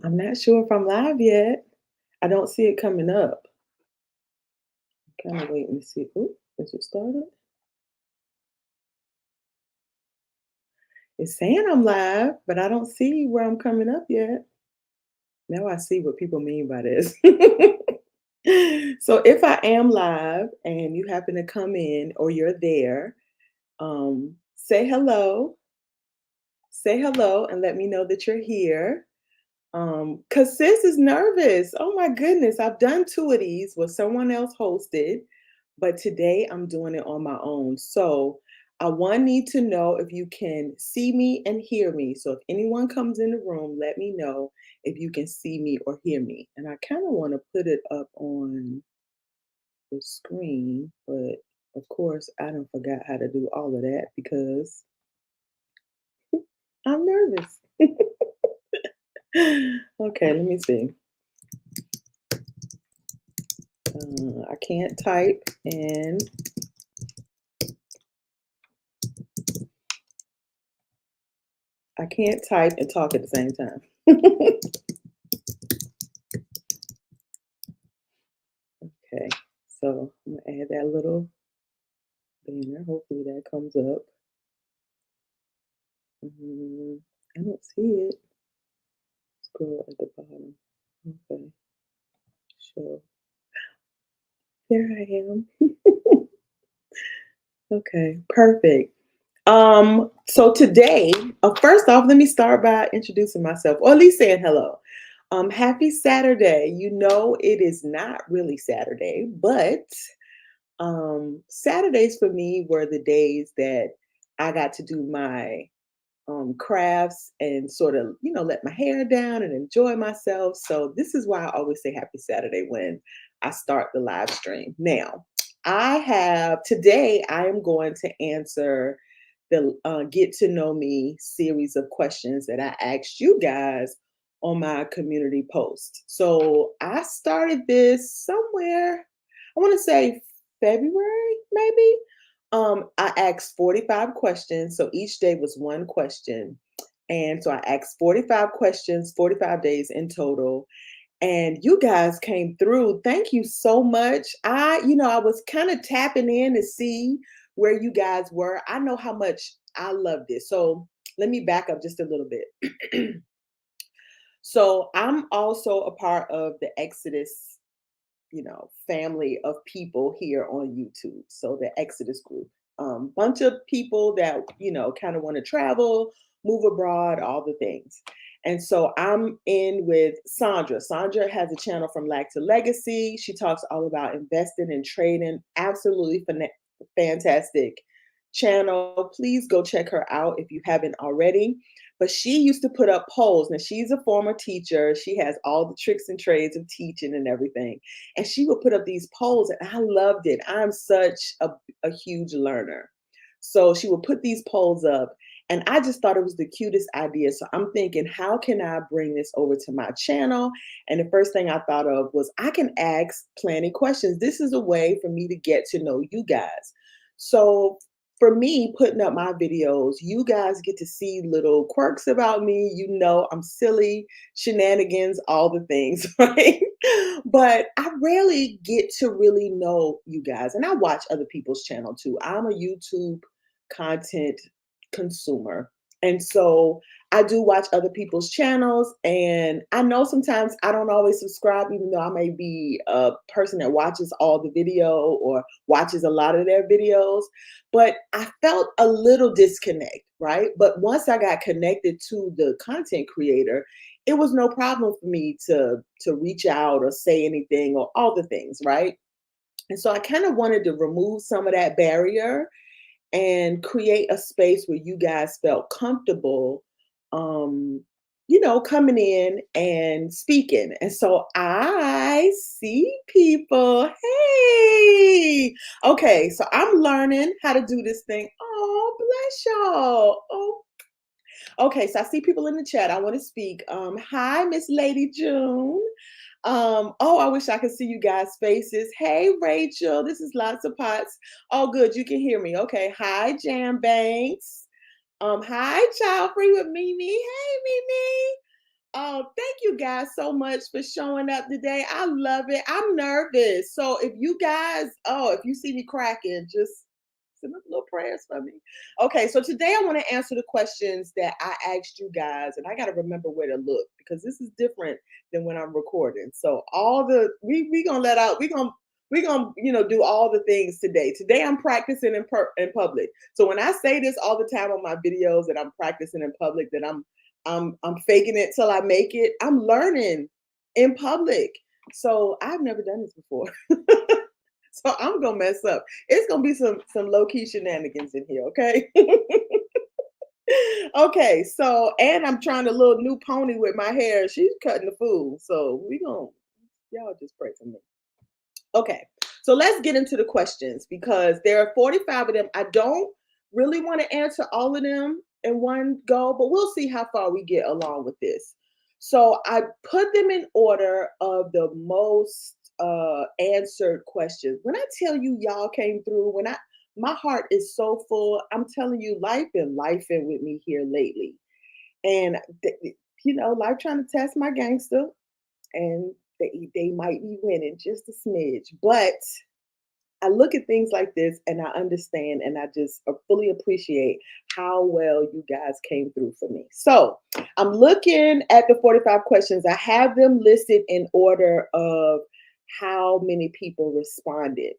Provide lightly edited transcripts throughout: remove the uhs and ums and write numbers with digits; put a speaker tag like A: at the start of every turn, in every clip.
A: I'm not sure if I'm live yet. I don't see it coming up. Kind of waiting to see. Ooh, is it started? It's saying I'm live, but I don't see where I'm coming up yet. Now I see what people mean by this. So if I am live and you happen to come in or you're there, say hello. Say hello and let me know that you're here. Cause sis is nervous. Oh my goodness. I've done two of these where someone else hosted, but today I'm doing it on my own. So I one need to know if you can see me and hear me. So if anyone comes in the room, let me know if you can see me or hear me. And I kind of want to put it up on the screen, but of course I don't forgot how to do all of that because I'm nervous. Okay, let me see. I can't type and I can't type and talk at the same time. Okay, so I'm gonna add that little banner. Hopefully that comes up. I don't see it. Scroll at the bottom. Okay, so there I am. Okay, perfect. So today, first off, let me start by introducing myself, or at least saying hello. Happy Saturday. You know, it is not really Saturday, but Saturdays for me were the days that I got to do my crafts and sort of, let my hair down and enjoy myself. So this is why I always say happy Saturday when I start the live stream. Now, today I am going to answer the get to know me series of questions that I asked you guys on my community post. So I started this somewhere, I want to say February, maybe. I asked 45 questions. So each day was one question. And so I asked 45 questions, 45 days in total. And you guys came through. Thank you so much. I was kind of tapping in to see where you guys were. I know how much I love this. So let me back up just a little bit. So I'm also a part of the Exodus, family of people here on YouTube. So the Exodus group, bunch of people that, kind of want to travel, move abroad, all the things. And so I'm in with Sandra. Sandra has a channel from Lack to Legacy. She talks all about investing and trading. Absolutely fantastic channel. Please go check her out if you haven't already. But she used to put up polls. Now, she's a former teacher. She has all the tricks and trades of teaching and everything. And she would put up these polls, and I loved it. I'm such a huge learner. So she would put these polls up, and I just thought it was the cutest idea. So I'm thinking, how can I bring this over to my channel? And the first thing I thought of was I can ask Planty questions. This is a way for me to get to know you guys. So for me, putting up my videos, you guys get to see little quirks about me. You know, I'm silly, shenanigans, all the things, right? But I rarely get to really know you guys. And I watch other people's channel too. I'm a YouTube content consumer. And so I do watch other people's channels. And I know sometimes I don't always subscribe, even though I may be a person that watches all the video or watches a lot of their videos. But I felt a little disconnect, right? But once I got connected to the content creator, it was no problem for me to reach out or say anything or all the things, right? And so I kind of wanted to remove some of that barrier and create a space where you guys felt comfortable um coming in and speaking. And so I see people. Hey, okay, so I'm learning how to do this thing. Oh, bless y'all. Oh, okay, so I see people in the chat. I want to speak. Hi, Miss Lady June. Oh, I wish I could see you guys' faces. Hey, Rachel, this is Lots of Pots. Oh, good, you can hear me. Okay. Hi, Jam Banks. Hi, Child Free with Mimi. Hey, Mimi. Oh, thank you guys so much for showing up today. I love it. I'm nervous. So if you guys, if you see me cracking, just send up little prayers for me. Okay, so today I want to answer the questions that I asked you guys, and I got to remember where to look because this is different than when I'm recording. So all the we gonna let out we gonna do all the things today. Today I'm practicing in public. So when I say this all the time on my videos that I'm practicing in public, that I'm faking it till I make it. I'm learning in public. So I've never done this before. So I'm gonna mess up. It's gonna be some low key shenanigans in here, okay? Okay, so and I'm trying a little new pony with my hair. She's cutting the fool. So we gonna y'all just pray for me. Okay, so let's get into the questions because there are 45 of them. I don't really want to answer all of them in one go, but we'll see how far we get along with this. So I put them in order of the most answered questions. When I tell you y'all came through, my heart is so full. I'm telling you, life been lifing with me here lately, and life trying to test my gangster and they might be winning just a smidge. But I look at things like this and I understand and I just fully appreciate how well you guys came through for me. So I'm looking at the 45 questions. I have them listed in order of how many people responded.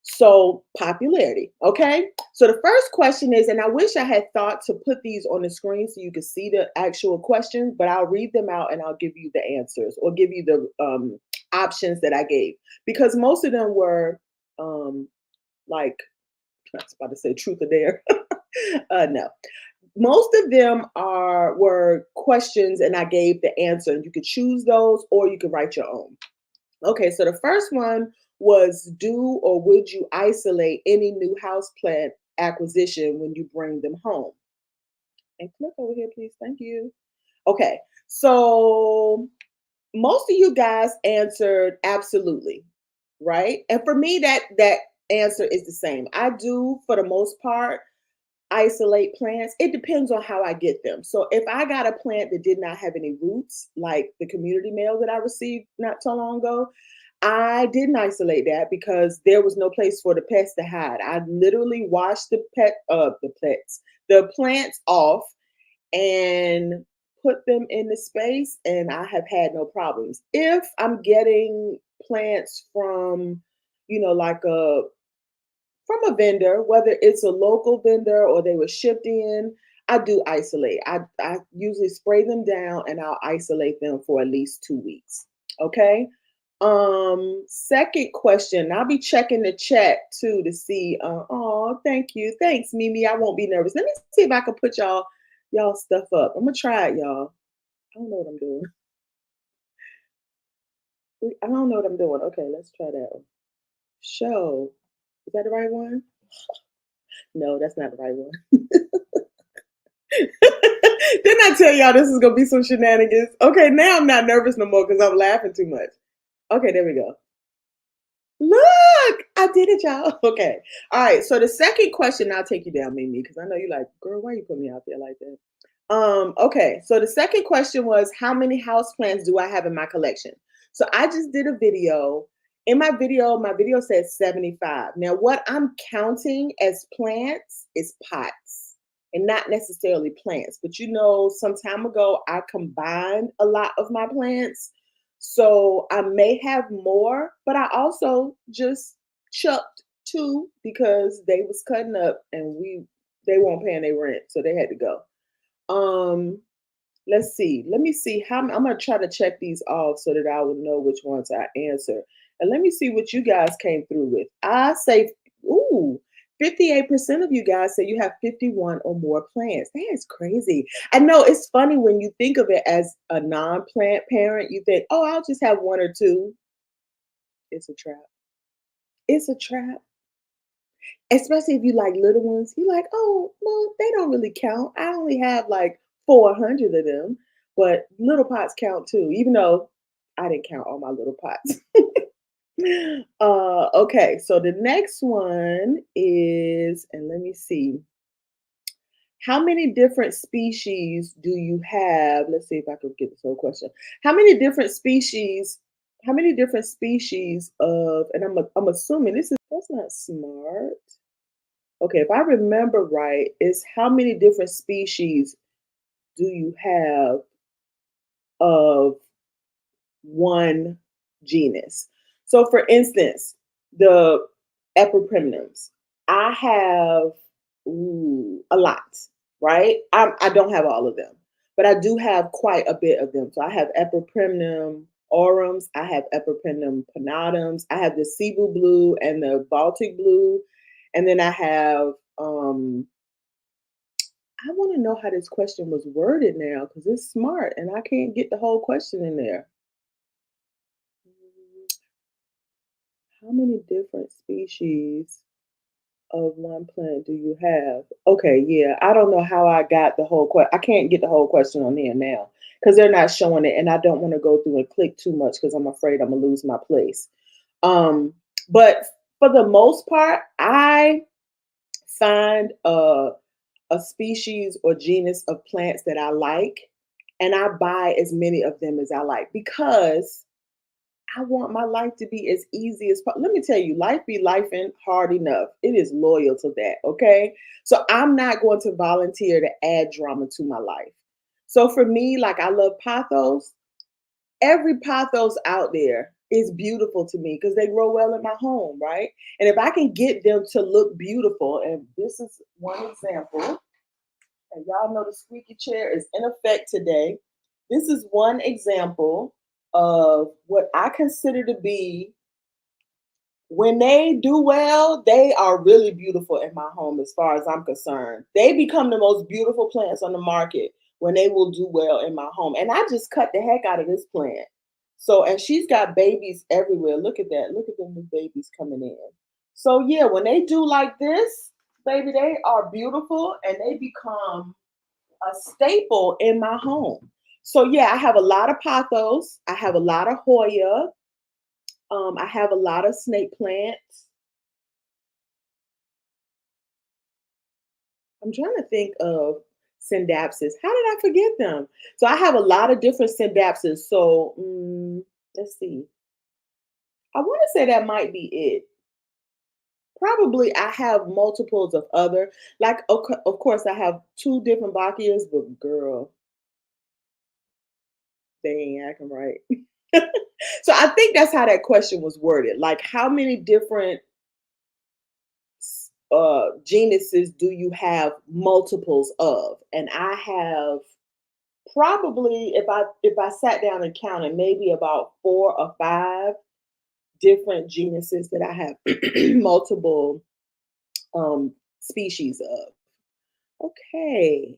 A: So, popularity. Okay. So, the first question is, and I wish I had thought to put these on the screen so you could see the actual questions, but I'll read them out and I'll give you the answers or give you the options that I gave because most of them were like, I was about to say truth or dare. No. Most of them were questions and I gave the answer. You could choose those or you could write your own. Okay, so the first one was do or would you isolate any new houseplant acquisition when you bring them home? And click over here, please. Thank you. Okay, so most of you guys answered absolutely, right? And for me, that answer is the same. I do, for the most part, isolate plants. It depends on how I get them. So if I got a plant that did not have any roots, like the community mail that I received not so long ago, I didn't isolate that because there was no place for the pets to hide. I literally washed the plants off and put them in the space and I have had no problems. If I'm getting plants from, like from a vendor, whether it's a local vendor or they were shipped in, I do isolate. I usually spray them down and I'll isolate them for at least 2 weeks. Okay. Second question. I'll be checking the chat too to see. Oh, thank you. Thanks, Mimi. I won't be nervous. Let me see if I can put y'all stuff up. I'm gonna try it, y'all. I don't know what I'm doing. I don't know what I'm doing. Okay, let's try that one. Show. Is that the right one? No, that's not the right one. Didn't I tell y'all this is gonna be some shenanigans? Okay, now I'm not nervous no more because I'm laughing too much. Okay, there we go. Look, I did it, y'all. Okay. All right. So the second question, I'll take you down, Mimi, because I know you're like, girl, why you put me out there like that? Okay. So the second question was, how many houseplants do I have in my collection? So I just did a video. In my video says 75. Now, what I'm counting as plants is pots and not necessarily plants. But some time ago, I combined a lot of my plants. So I may have more, but I also just chucked two because they was cutting up and they weren't paying their rent, so they had to go. Um, let's see. Let me see how I'm gonna try to check these off so that I will know which ones I answer. And let me see what you guys came through with. I say, ooh, 58% of you guys say you have 51 or more plants. That is crazy. I know it's funny when you think of it as a non-plant parent, you think, oh, I'll just have one or two. It's a trap. It's a trap. Especially if you like little ones. You're like, oh, well, they don't really count. I only have like 400 of them, but little pots count too, even though I didn't count all my little pots. Okay, so the next one is, and let me see. How many different species do you have? Let's see if I can get this whole question. How many different species? How many different species of? And I'm assuming this is that's not smart. Okay, if I remember right, it's how many different species do you have of one genus? So, for instance, the epipremnums, I have a lot, right? I don't have all of them, but I do have quite a bit of them. So, I have epipremnum orums, I have epipremnum pinnatum, I have the Cebu blue and the Baltic blue, and then I have I want to know how this question was worded now because it's smart and I can't get the whole question in there. How many different species of one plant do you have? Okay, yeah, I don't know how I got the whole question. I can't get the whole question on there now because they're not showing it, and I don't want to go through and click too much because I'm afraid I'm gonna lose my place. Um, but for the most part, I find a species or genus of plants that I like, and I buy as many of them as I like because I want my life to be as easy as possible. Let me tell you, life be life and hard enough. It is loyal to that. Okay. So I'm not going to volunteer to add drama to my life. So for me, like I love pothos. Every pothos out there is beautiful to me because they grow well in my home, right? And if I can get them to look beautiful, and this is one example, and y'all know the squeaky chair is in effect today. This is one example of what I consider to be when they do well, they are really beautiful in my home as far as I'm concerned. They become the most beautiful plants on the market when they will do well in my home. And I just cut the heck out of this plant. So, and she's got babies everywhere. Look at that. Look at them new babies coming in. So, yeah, when they do like this, baby, they are beautiful and they become a staple in my home. So, yeah, I have a lot of pothos. I have a lot of Hoya. I have a lot of snake plants. I'm trying to think of syndapses. How did I forget them? So I have a lot of different syndapses. So let's see. I want to say that might be it. Probably I have multiples of other, like, of course, I have two different Bacchias, but girl, they ain't acting right. So I think that's how that question was worded. Like, how many different genuses do you have multiples of? And I have probably if I sat down and counted, maybe about 4 or 5 different genuses that I have multiple species of. Okay.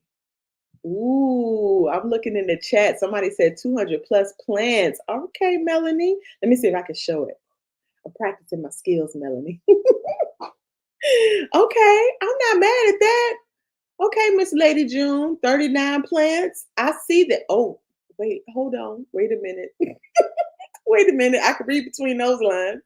A: Ooh, I'm looking in the chat. Somebody said 200 plus plants. Okay, Melanie. Let me see if I can show it. I'm practicing my skills, Melanie. Okay, I'm not mad at that. Okay, Miss Lady June, 39 plants. I see that. Oh, wait, hold on. Wait a minute. Wait a minute. I can read between those lines.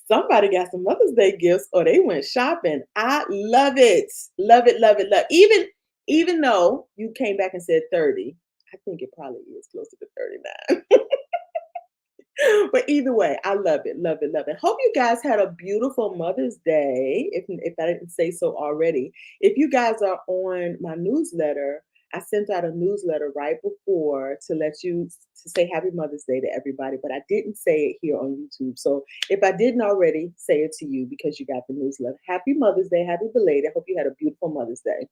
A: Somebody got some Mother's Day gifts or they went shopping. I love it. Love it, love it, love it. Even though you came back and said 30, I think it probably is closer to 39. But either way, I love it, love it, love it. Hope you guys had a beautiful Mother's Day. If I didn't say so already, if you guys are on my newsletter, I sent out a newsletter right before to let you to say Happy Mother's Day to everybody, but I didn't say it here on YouTube. So if I didn't already, say it to you because you got the newsletter. Happy Mother's Day, happy belated. Hope you had a beautiful Mother's Day.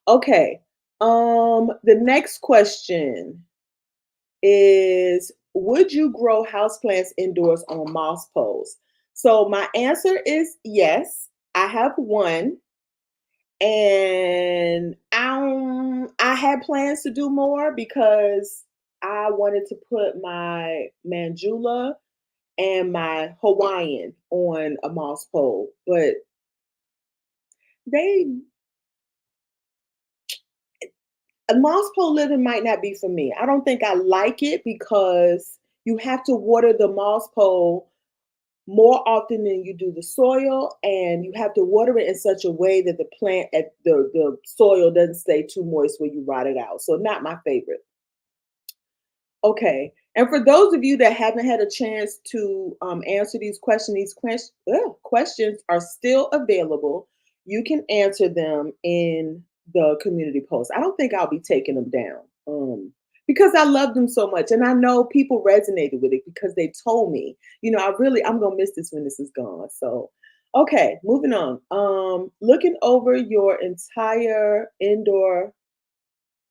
A: Okay. The next question is would you grow houseplants indoors on moss poles? So my answer is yes. I have one, and I had plans to do more because I wanted to put my Manjula and my Hawaiian on a moss pole, but they a moss pole living might not be for me. I don't think I like it because you have to water the moss pole more often than you do the soil, and you have to water it in such a way that the plant at the soil doesn't stay too moist when you rot it out. So not my favorite. Okay. And for those of you that haven't had a chance to answer these questions, questions are still available. You can answer them in the community post. I don't think I'll be taking them down because I love them so much. And I know people resonated with it because they told me, I'm going to miss this when this is gone. So, okay, moving on. Looking over your entire indoor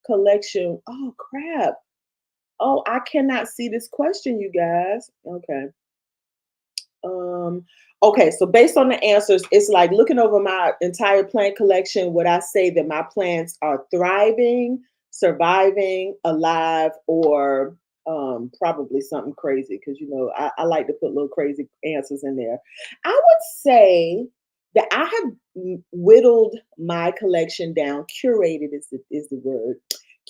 A: collection. Oh, crap. Oh, I cannot see this question, you guys. Okay. Um, okay, so based on the answers, it's like looking over my entire plant collection, would I say that my plants are thriving, surviving, alive, or probably something crazy? Because I like to put little crazy answers in there. I would say that I have whittled my collection down, curated is the word,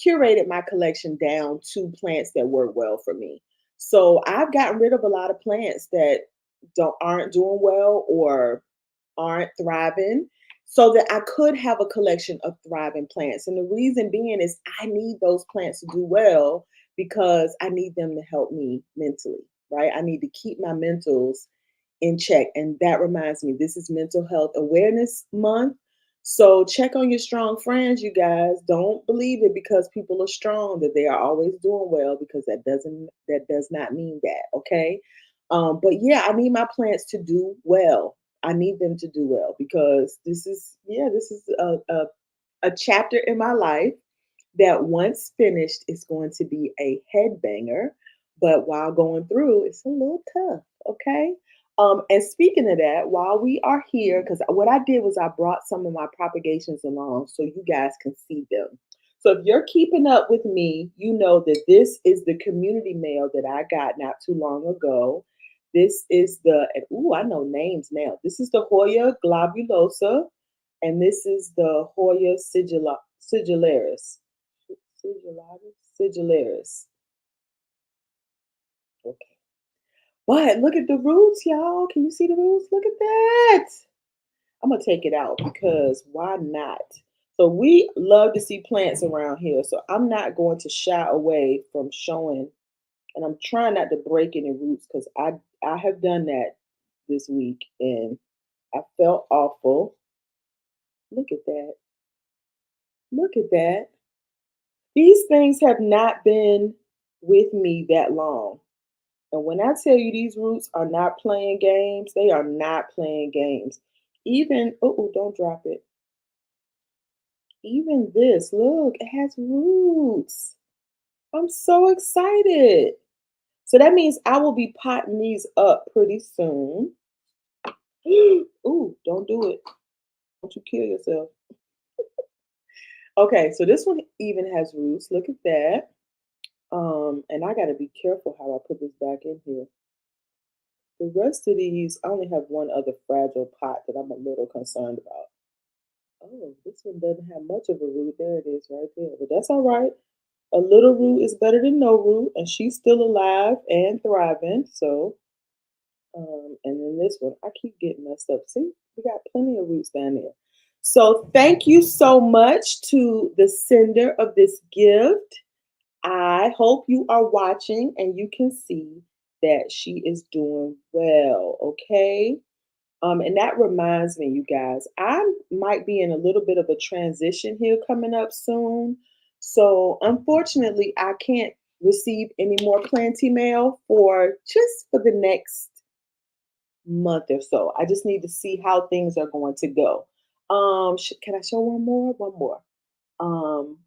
A: curated my collection down to plants that work well for me. So I've gotten rid of a lot of plants that aren't doing well or aren't thriving so that I could have a collection of thriving plants. And the reason being is I need those plants to do well because I need them to help me mentally, right? I need to keep my mentals in check. And that reminds me, this is Mental Health Awareness Month. So check on your strong friends, you guys. Don't believe it because people are strong that they are always doing well, because that does not mean that, okay? But yeah, I need my plants to do well. I need them to do well because this is a chapter in my life that once finished is going to be a headbanger, but while going through, it's a little tough. Okay. And speaking of that, while we are here, because what I did was I brought some of my propagations along so you guys can see them. So if you're keeping up with me, you know that this is the community mail that I got not too long ago. This is I know names now. This is the Hoya globulosa, and this is the Hoya sigillaris. Sigillaris. Okay. But look at the roots, y'all. Can you see the roots? Look at that. I'm going to take it out because why not? So we love to see plants around here. So I'm not going to shy away from showing, and I'm trying not to break any roots because I have done that this week and I felt awful. Look at that. Look at that. These things have not been with me that long. And when I tell you these roots are not playing games, they are not playing games. Even, don't drop it. Even this, look, it has roots. I'm so excited. So that means I will be potting these up pretty soon. Ooh, don't do it. Don't you kill yourself. Okay, so this one even has roots. Look at that. And I gotta be careful how I put this back in here. The rest of these, I only have one other fragile pot that I'm a little concerned about. Oh, this one doesn't have much of a root. There it is right there. But that's all right. A little root is better than no root, and she's still alive and thriving. So, and then this one, I keep getting messed up. See, we got plenty of roots down there. So, thank you so much to the sender of this gift. I hope you are watching and you can see that she is doing well. Okay. And that reminds me, you guys, I might be in a little bit of a transition here coming up soon. So unfortunately, I can't receive any more Planty mail for the next month or so. I just need to see how things are going to go. Can I show one more? One more. Um,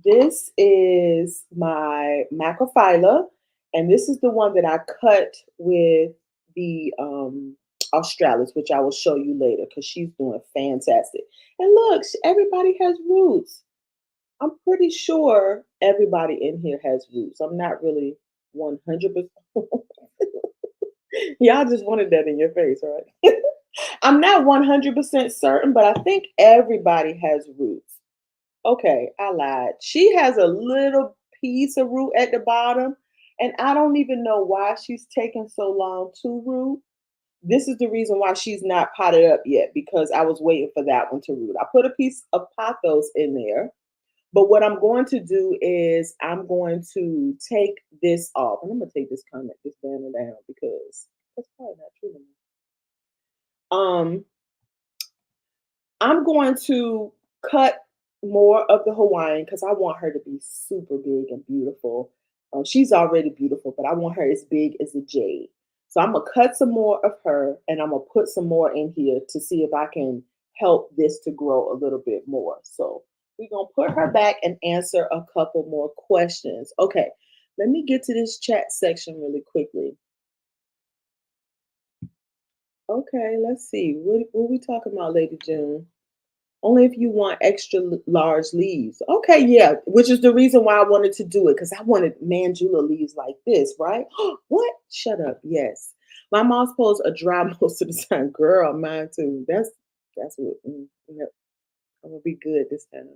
A: this is my macrophylla, and this is the one that I cut with the Australis, which I will show you later because she's doing fantastic. And look, everybody has roots. I'm pretty sure everybody in here has roots. I'm not really 100%. Y'all just wanted that in your face, right? I'm not 100% certain, but I think everybody has roots. Okay, I lied. She has a little piece of root at the bottom. And I don't even know why she's taking so long to root. This is the reason why she's not potted up yet because I was waiting for that one to root. I put a piece of pothos in there, but what I'm going to do is I'm going to take this off. And I'm going to take this comment, this banner down because that's probably not true anymore. Um, I'm going to cut more of the Hawaiian because I want her to be super big and beautiful. She's already beautiful, but I want her as big as a jade. So I'm gonna cut some more of her and I'm gonna put some more in here to see if I can help this to grow a little bit more. So we're gonna put her back and answer a couple more questions. Okay, let me get to this chat section really quickly. Okay, let's see. What we talking about, Lady June? Only if you want extra large leaves. Okay, yeah, which is the reason why I wanted to do it because I wanted mandula leaves like this, right? What? Shut up. Yes, my moss poles are dry most of the time. Girl, mine too. That's what. Yep. I'm gonna be good this time.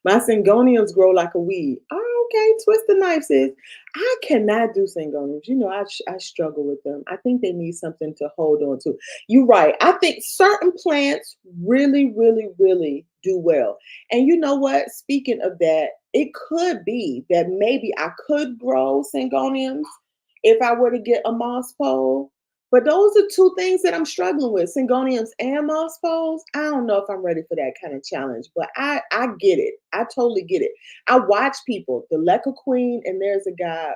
A: My syngoniums grow like a weed. Oh, okay. Twist the knife, sis. I cannot do syngoniums. You know, I struggle with them. I think they need something to hold on to. You're right. I think certain plants really, really, really do well. And you know what? Speaking of that, it could be that maybe I could grow syngoniums if I were to get a moss pole. But those are two things that I'm struggling with, syngoniums and moss poles. I don't know if I'm ready for that kind of challenge, but I get it. I totally get it. I watch people, the Leca Queen, and there's a guy,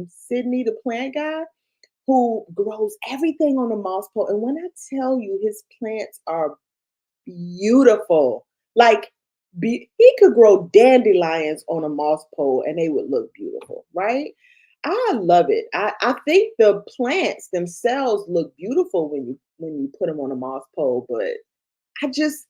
A: Sydney, the plant guy, who grows everything on a moss pole. And when I tell you his plants are beautiful, like he could grow dandelions on a moss pole and they would look beautiful, right? I love it. I think the plants themselves look beautiful when you put them on a moss pole, but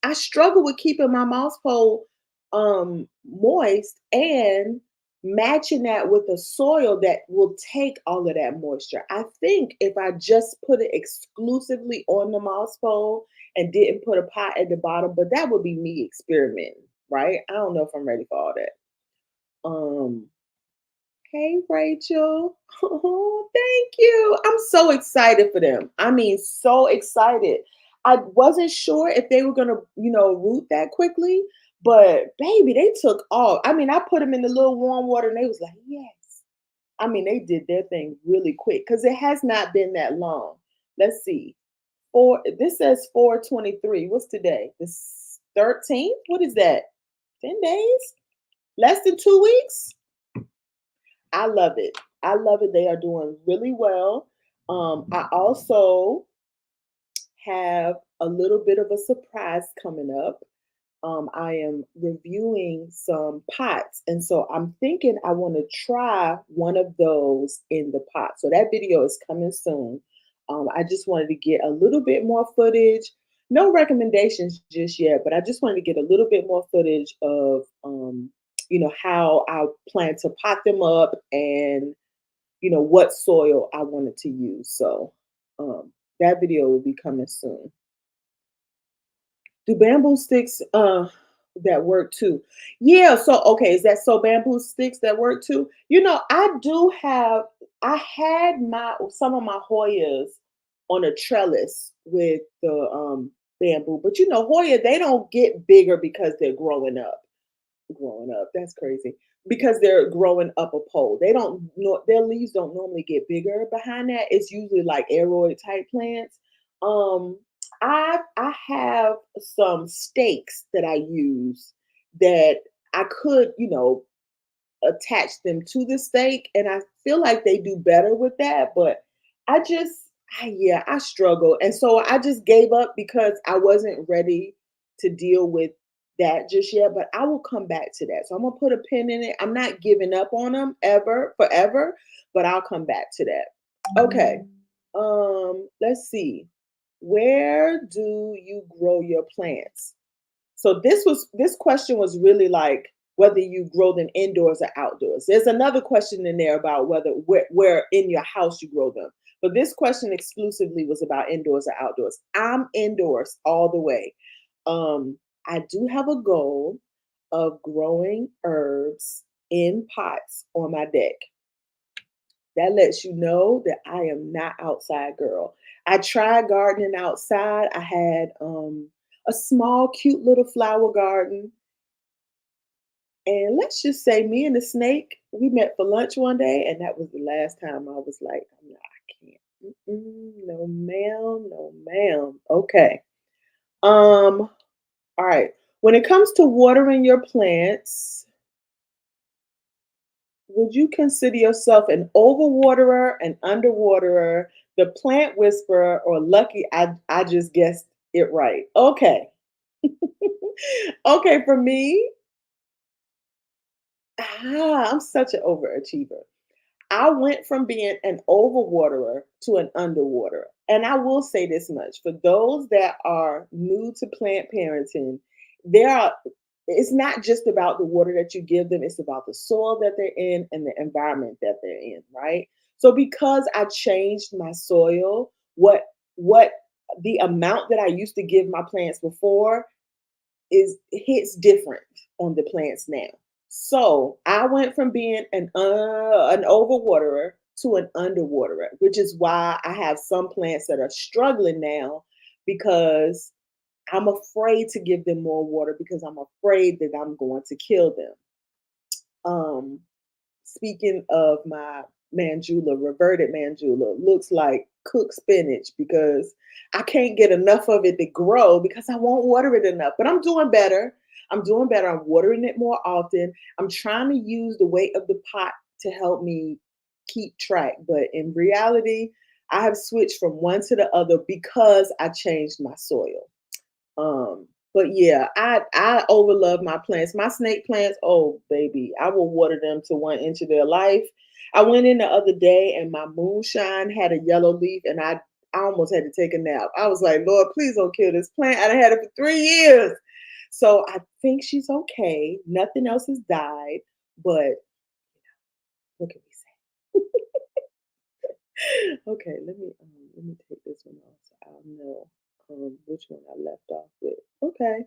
A: I struggle with keeping my moss pole moist and matching that with a soil that will take all of that moisture. I think if I just put it exclusively on the moss pole and didn't put a pot at the bottom, but that would be me experimenting, right? I don't know if I'm ready for all that. Um Hey, Rachel. Oh, thank you. I'm so excited for them. I mean, so excited. I wasn't sure if they were going to, root that quickly, but baby, they took off. I mean, I put them in the little warm water and they was like, yes. I mean, they did their thing really quick because it has not been that long. Let's see. This says 423. What's today? The 13th? What is that? 10 days? Less than 2 weeks? I love it. I love it. They are doing really well. I also have a little bit of a surprise coming up. I am reviewing some pots, and so I'm thinking I want to try one of those in the pot. So that video is coming soon. I just wanted to get a little bit more footage. No recommendations just yet, but I just wanted to get a little bit more footage of, how I plan to pot them up and what soil I wanted to use. So that video will be coming soon. Do bamboo sticks that work too? Yeah, so okay, is that so bamboo sticks that work too? I had my some of my Hoyas on a trellis with the bamboo, but Hoya, they don't get bigger because they're growing up. Growing up. That's crazy. Because they're growing up a pole. They don't know their leaves don't normally get bigger behind that. It's usually like aroid type plants. Um I have some stakes that I use that I could, attach them to the stake, and I feel like they do better with that, but I just yeah, I struggle. And so I just gave up because I wasn't ready to deal with that just yet, but I will come back to that. So I'm going to put a pin in it. I'm not giving up on them ever forever, but I'll come back to that. Okay. Let's see. Where do you grow your plants? So this question was really like whether you grow them indoors or outdoors. There's another question in there about where in your house you grow them. But this question exclusively was about indoors or outdoors. I'm indoors all the way. Um, I do have a goal of growing herbs in pots on my deck. That lets you know that I am not outside girl. I tried gardening outside. I had a small, cute little flower garden. And let's just say me and the snake, we met for lunch one day, and that was the last time I was like, no, I can't. No, ma'am, no, ma'am. Okay. All right. When it comes to watering your plants, would you consider yourself an overwaterer, an underwaterer, the plant whisperer, or lucky I just guessed it right? Okay. Okay, for me, I'm such an overachiever. I went from being an overwaterer to an underwaterer. And I will say this much for those that are new to plant parenting, there are it's not just about the water that you give them, it's about the soil that they're in and the environment that they're in, right? So because I changed my soil, what the amount that I used to give my plants before is hits different on the plants now. So I went from being an overwaterer to an underwaterer, which is why I have some plants that are struggling now because I'm afraid to give them more water because I'm afraid that I'm going to kill them. Um, Speaking of my mandula, reverted mandula, looks like cooked spinach because I can't get enough of it to grow because I won't water it enough. But I'm doing better. I'm doing better. I'm watering it more often. I'm trying to use the weight of the pot to help me keep track. But in reality, I have switched from one to the other because I changed my soil. But yeah, I overlove my plants. My snake plants, oh baby, I will water them to 1 inch of their life. I went in the other day and my moonshine had a yellow leaf, and I almost had to take a nap. I was like, Lord, please don't kill this plant. I done had it for 3 years. So I think she's okay. Nothing else has died, but what can we say? Okay, let me take this one off so I'll know which one I left off with. Okay.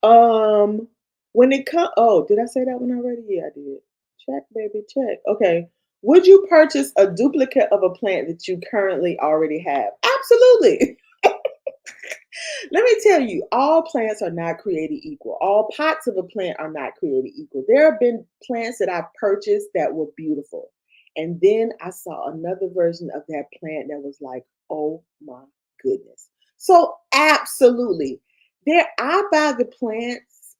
A: Um, when it comes, oh, did I say that one already? Yeah, I did. Check, baby, check. Okay. Would you purchase a duplicate of a plant that you currently already have? Absolutely. Let me tell you, all plants are not created equal. All pots of a plant are not created equal. There have been plants that I've purchased that were beautiful. And then I saw another version of that plant that was like, oh my goodness. So absolutely. There I buy the plants.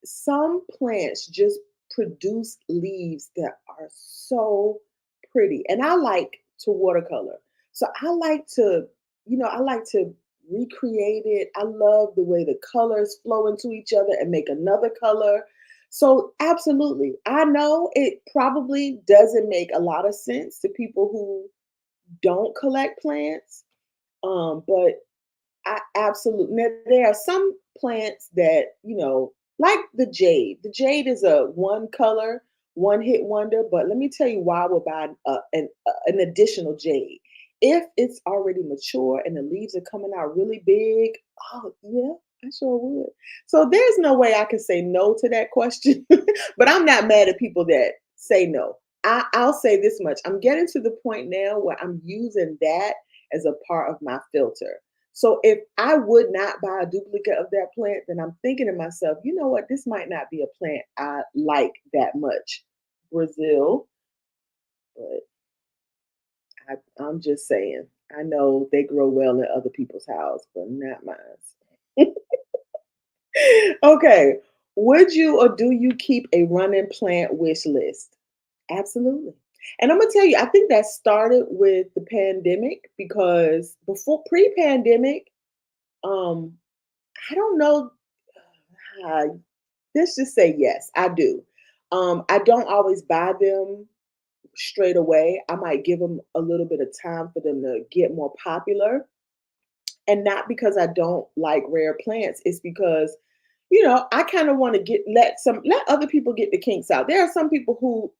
A: Some plants just produce leaves that are so pretty. And I like to watercolor. So I like to, I like to recreate it. I love the way the colors flow into each other and make another color. So absolutely. I know it probably doesn't make a lot of sense to people who don't collect plants. But I absolutely. Now, there are some plants that, like the jade. The jade is a one color, one hit wonder. But let me tell you why I would buy an additional jade. If it's already mature and the leaves are coming out really big, oh, yeah, I sure would. So there's no way I can say no to that question. But I'm not mad at people that say no. I'll say this much. I'm getting to the point now where I'm using that as a part of my filter. So if I would not buy a duplicate of that plant, then I'm thinking to myself, you know what? This might not be a plant I like that much. Brazil, but I'm just saying. I know they grow well in other people's house, but not mine. Okay. Would you or do you keep a running plant wish list? Absolutely. And I'm gonna tell you, I think that started with the pandemic because before pre-pandemic, um, I don't know. Uh, let's just say yes, I do. I don't always buy them straight away. I might give them a little bit of time for them to get more popular. And not because I don't like rare plants, it's because, I kind of want to let other people get the kinks out. There are some people who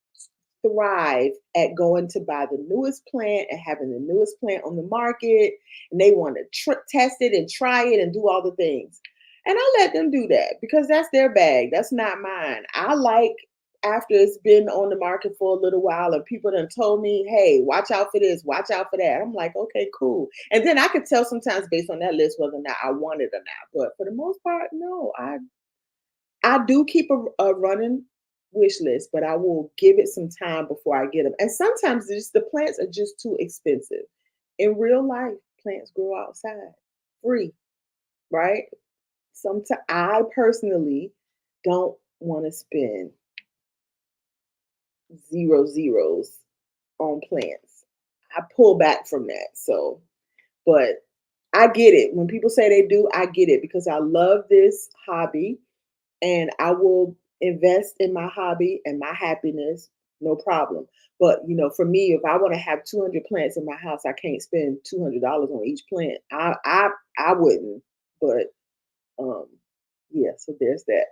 A: thrive at going to buy the newest plant and having the newest plant on the market, and they want to test it and try it and do all the things. And I let them do that because that's their bag. That's not mine. after it's been on the market for a little while and people done told me, hey, watch out for this, watch out for that. I'm like, okay, cool. And then I could tell sometimes based on that list whether or not I want it or not. But for the most part, no, I do keep a running wish list, but I will give it some time before I get them. And sometimes just the plants are just too expensive. In real life, plants grow outside free, right? Sometimes I personally don't want to spend zero zeros on plants. I pull back from that. So, but I get it. When people say they do, I get it because I love this hobby and I will invest in my hobby and my happiness, no problem. But for me, if I want to have 200 plants in my house, I can't spend $200 on each plant. I wouldn't. But um, yeah. So there's that.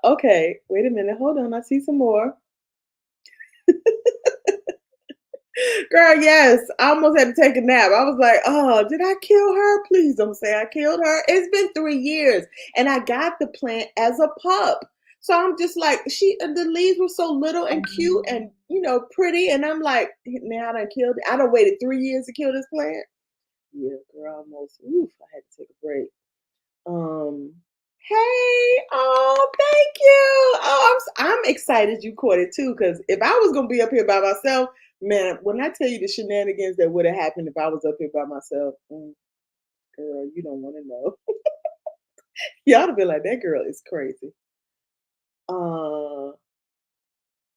A: Okay. Wait a minute. Hold on. I see some more. Girl, yes. I almost had to take a nap. I was like, oh, did I kill her? Please don't say I killed her. It's been 3 years. And I got the plant as a pup. So I'm just like, the leaves were so little and cute and pretty. And I'm like, now I done killed it. I done waited 3 years to kill this plant. Yeah, girl, almost. Oof, I had to take a break. Um, hey, oh, thank you. Oh, I'm excited you caught it too. Because if I was gonna be up here by myself, man, when I tell you the shenanigans that would have happened if I was up here by myself, girl, you don't want to know. Y'all to be like, that girl is crazy. Uh,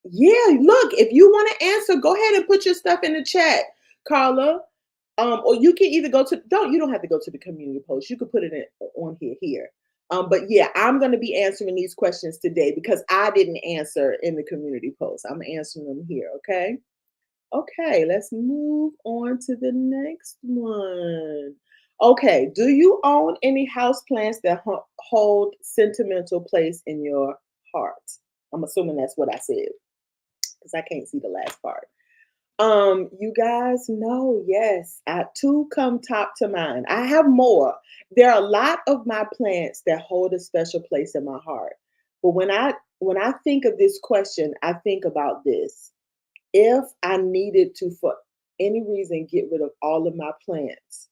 A: yeah. Look, if you want to answer, go ahead and put your stuff in the chat, Carla. Or you can either go to don't you don't have to go to the community post. You could put it in on here. But yeah, I'm gonna be answering these questions today because I didn't answer in the community post. I'm answering them here, okay? Okay, let's move on to the next one. Okay, do you own any house plants that hold sentimental place in your heart? I'm assuming that's what I said because I can't see the last part. You guys know, yes, two come top to mind. I have more. There are a lot of my plants that hold a special place in my heart. But when I think of this question, I think about this. If I needed to, for any reason, get rid of all of my plants,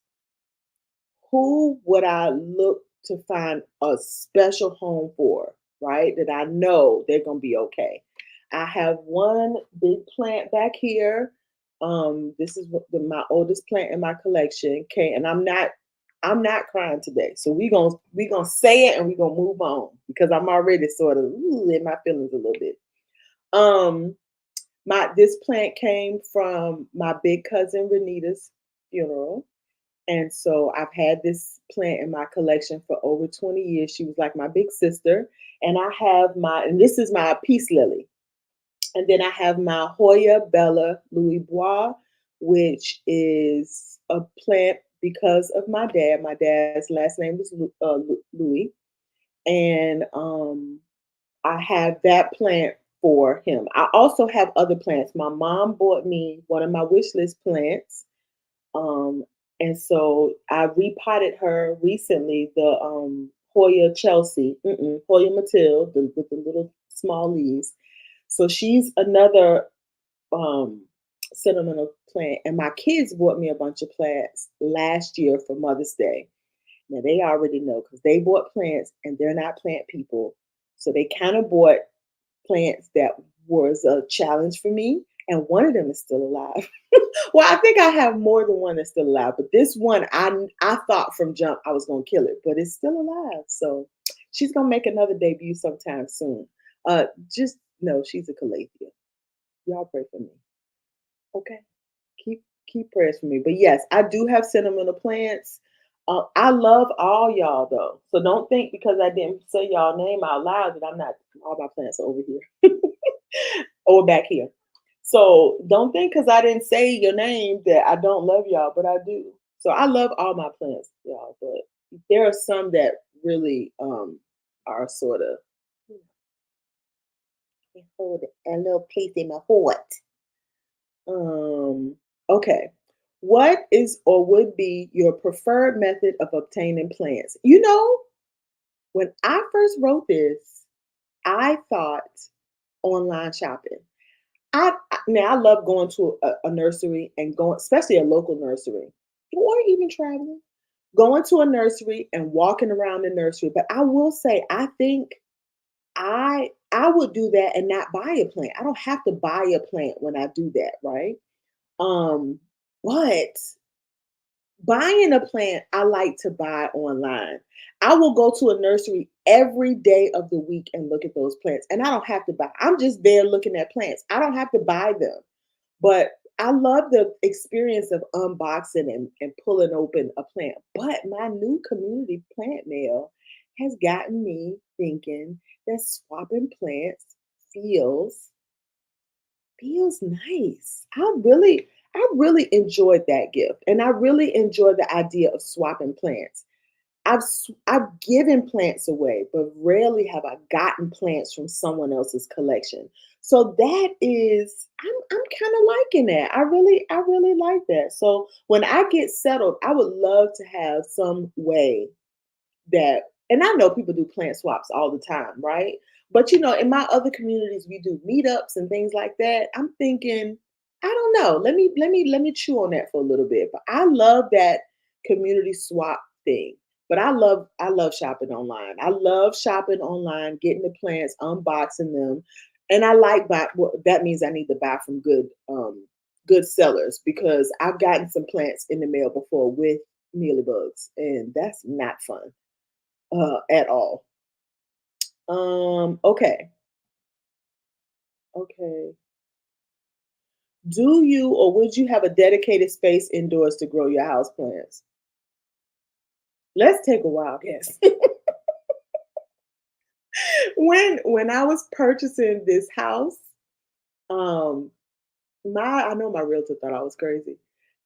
A: who would I look to find a special home for, right? That I know they're gonna be okay. I have one big plant back here. This is my oldest plant in my collection. Okay, and I'm not crying today. So we gonna say it and we're gonna move on because I'm already sort of in my feelings a little bit. Um, this plant came from my big cousin Renita's funeral. And so I've had this plant in my collection for over 20 years. She was like my big sister. And and this is my peace lily. And then I have my Hoya Bella Louis Bois, which is a plant because of my dad. My dad's last name was Louis. And I have that plant for him. I also have other plants. My mom bought me one of my wish list plants. Um, and so I repotted her recently, the Hoya Chelsea, Hoya Matilde, with the little small leaves. So she's another sentimental plant. And my kids bought me a bunch of plants last year for Mother's Day. Now they already know because they bought plants and they're not plant people. So they kind of bought plants that was a challenge for me. And one of them is still alive. Well, I think I have more than one that's still alive, but this one I thought from jump I was gonna kill it, but it's still alive. So she's gonna make another debut sometime soon. Just know she's a calathea. Y'all pray for me. Okay. Keep prayers for me. But yes, I do have sentimental plants. I love all y'all though. So don't think because I didn't say y'all name out loud that I'm not all my plants are over here. Or back here. So don't think because I didn't say your name that I don't love y'all, but I do. So I love all my plants, y'all. But there are some that really are sort of they hold a little place in my heart. Okay. What is or would be your preferred method of obtaining plants? When I first wrote this, I thought online shopping. Now I love going to a nursery and going, especially a local nursery, or even traveling, going to a nursery and walking around the nursery. But I will say, I think I would do that and not buy a plant. I don't have to buy a plant when I do that, right? Um, but buying a plant, I like to buy online. I will go to a nursery every day of the week and look at those plants. And I don't have to buy. I'm just there looking at plants. I don't have to buy them. But I love the experience of unboxing and pulling open a plant. But my new community plant mail has gotten me thinking that swapping plants feels feels nice. I really enjoyed that gift, and I really enjoy the idea of swapping plants. I've given plants away, but rarely have I gotten plants from someone else's collection. So that is, I'm kind of liking that. I really like that. So when I get settled, I would love to have some way that, and I know people do plant swaps all the time, right? But in my other communities we do meetups and things like that. I'm thinking, I don't know. Let me chew on that for a little bit. But I love that community swap thing. But I love shopping online. I love shopping online, getting the plants, unboxing them. And I like buy well, that means I need to buy from good sellers, because I've gotten some plants in the mail before with mealybugs, and that's not fun at all. Okay. Okay. Do you or would you have a dedicated space indoors to grow your house plants? Let's take a wild guess. When I was purchasing this house, um, I know my realtor thought I was crazy.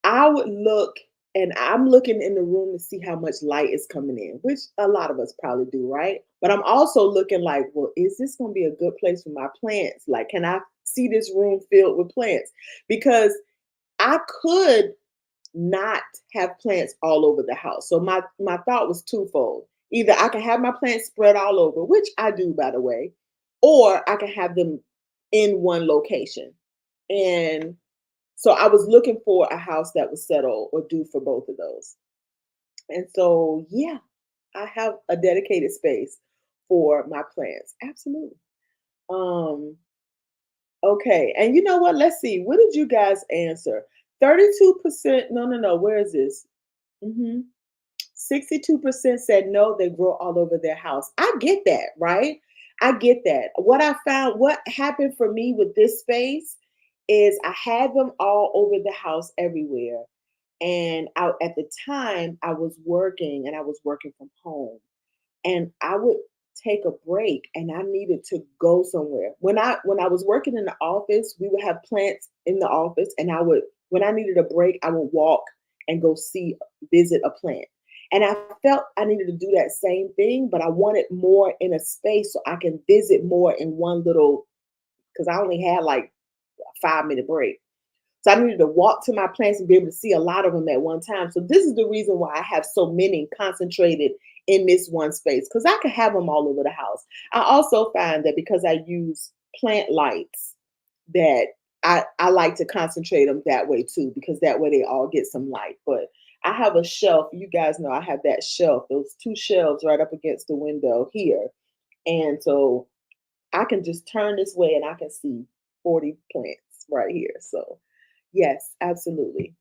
A: I would look, and I'm looking in the room to see how much light is coming in, which a lot of us probably do, right? But I'm also looking like, well, is this going to be a good place for my plants? Like, can I see this room filled with plants? Because I could not have plants all over the house. So my thought was twofold. Either I can have my plants spread all over, which I do, by the way, or I can have them in one location. And so I was looking for a house that was settled or do for both of those. And so, yeah, I have a dedicated space for my plants. Absolutely. Um, okay. And you know what? Let's see. What did you guys answer? 32%. No, no, no. Where is this? Hmm 62% said no, they grow all over their house. I get that, right? I get that. What happened for me with this space is I had them all over the house everywhere. And at the time, I was working and I was working from home. And I would take a break and I needed to go somewhere. When I was working in the office, we would have plants in the office, and I would, when I needed a break, I would walk and go visit a plant. And I felt I needed to do that same thing, but I wanted more in a space so I can visit more in one little, because I only had like a 5 minute break. So I needed to walk to my plants and be able to see a lot of them at one time. So this is the reason why I have so many concentrated in this one space, because I can have them all over the house. I also find that because I use plant lights, that I like to concentrate them that way too, because that way they all get some light. But I have a shelf. You guys know I have that shelf, those two shelves right up against the window here. And so I can just turn this way and I can see 40 plants right here. So yes, absolutely.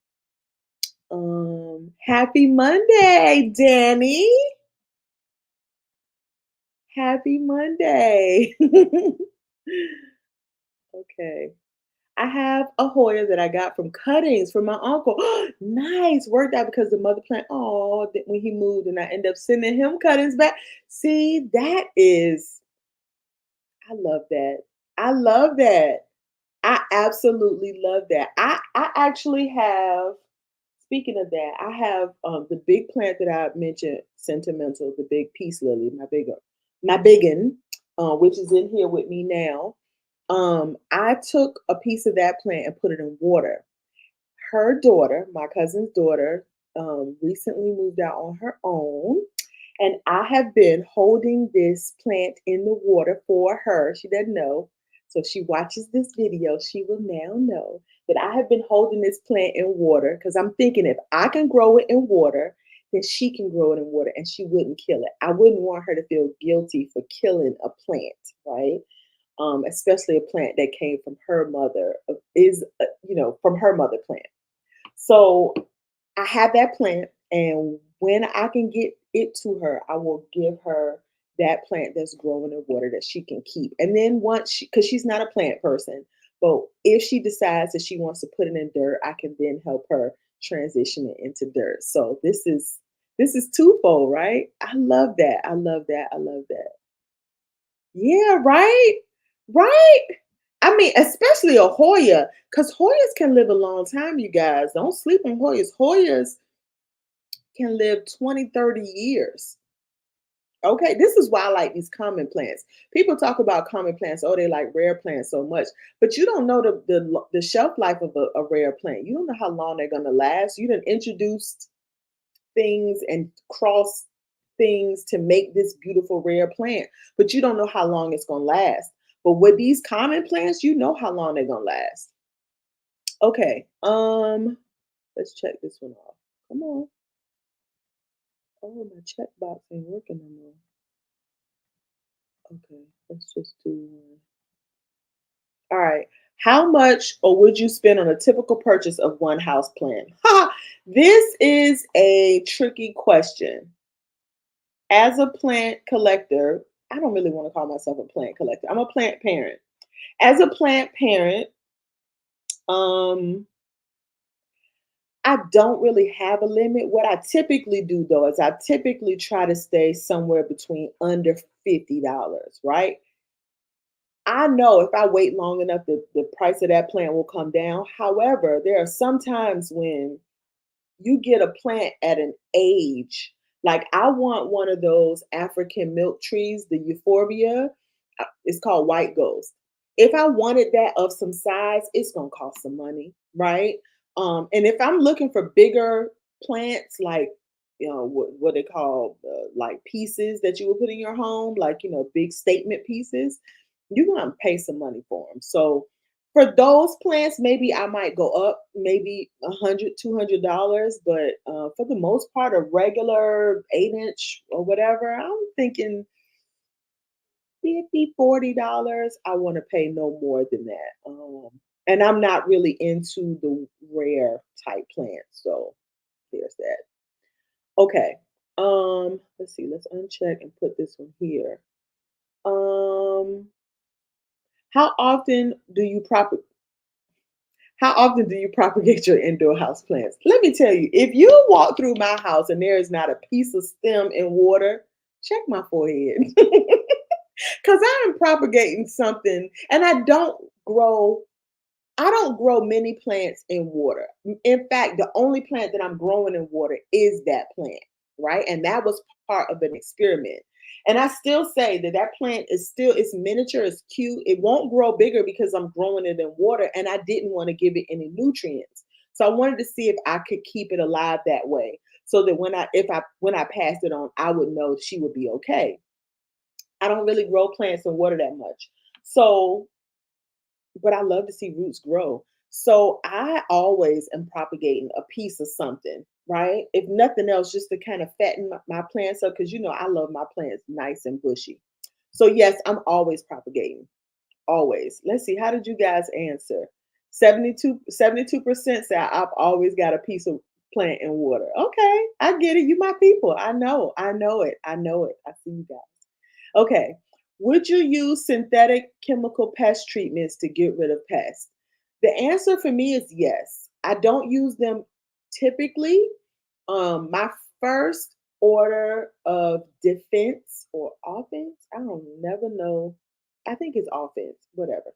A: Happy Monday, Danny. Happy Monday. Okay. I have a Hoya that I got from cuttings from my uncle. Nice. Worked out because the mother plant, oh, when he moved and I end up sending him cuttings back. See, that is, I love that. I love that. I absolutely love that. I actually have, speaking of that, I have the big plant that I mentioned, sentimental, the big peace lily, my biggin, which is in here with me now. I took a piece of that plant and put it in water. Her daughter, my cousin's daughter, recently moved out on her own, And I have been holding this plant in the water for her. She doesn't know. So if she watches this video, she will now know that I have been holding this plant in water because I'm thinking if I can grow it in water, then she can grow it in water and she wouldn't kill it. I wouldn't want her to feel guilty for killing a plant, right? Especially a plant that came from her mother, from her mother plant. So I have that plant, and when I can get it to her, I will give her that plant that's growing in water that she can keep. And then once because she's not a plant person, but if she decides that she wants to put it in dirt, I can then help her transition it into dirt. So this is twofold, right? I love that. I love that. I love that. Yeah, right? Right? I mean, especially a Hoya, because Hoyas can live a long time, you guys. Don't sleep on Hoyas. Hoyas can live 20, 30 years. Okay, this is why I like these common plants. People talk about common plants, oh, they like rare plants so much, but you don't know the shelf life of a rare plant. You don't know how long they're gonna last. You done introduced things and cross things to make this beautiful rare plant, but you don't know how long it's gonna last. But with these common plants, you know how long they're gonna last. Okay, let's check this one off. Come on. Oh, my checkbox ain't working no more. Okay, let's just do one. All right. How much or would you spend on a typical purchase of one house plant? Ha! This is a tricky question. As a plant collector, I don't really want to call myself a plant collector. I'm a plant parent. As a plant parent, um, I don't really have a limit. What I typically do though is I typically try to stay somewhere between under $50, right? I know if I wait long enough, the price of that plant will come down. However, there are some times when you get a plant at an age. Like I want one of those African milk trees, the euphorbia. It's called white ghost. If I wanted that of some size, it's gonna cost some money, right? And if I'm looking for bigger plants, like what they call like pieces that you would put in your home, like big statement pieces, you're gonna pay some money for them. So for those plants, maybe I might go up maybe $100, $200, but for the most part, a regular 8 inch or whatever, I'm thinking 50, $40. I want to pay no more than that. And I'm not really into the rare type plants, so there's that. Okay. Let's see. Let's uncheck and put this one here. Um, how often do you prop How often do you propagate your indoor house plants? Let me tell you, if you walk through my house and there is not a piece of stem in water, check my forehead. Because I am propagating something and I don't grow many plants in water. In fact, the only plant that I'm growing in water is that plant, right? And that was part of an experiment. And I still say that that plant is still it's miniature, it's cute. It won't grow bigger because I'm growing it in water and I didn't want to give it any nutrients. So I wanted to see if I could keep it alive that way so that when I passed it on, I would know she would be okay. I don't really grow plants in water that much. So but I love to see roots grow. So I always am propagating a piece of something, right? If nothing else, just to kind of fatten my plants up, because I love my plants nice and bushy. So yes, I'm always propagating. Always. Let's see, how did you guys answer? 72% say I've always got a piece of plant in water. Okay, I get it. You my people. I know it. I know it. I see you guys. Okay. Would you use synthetic chemical pest treatments to get rid of pests? The answer for me is yes. I don't use them typically. My first order of defense or offense, I don't never know. I think it's offense, whatever.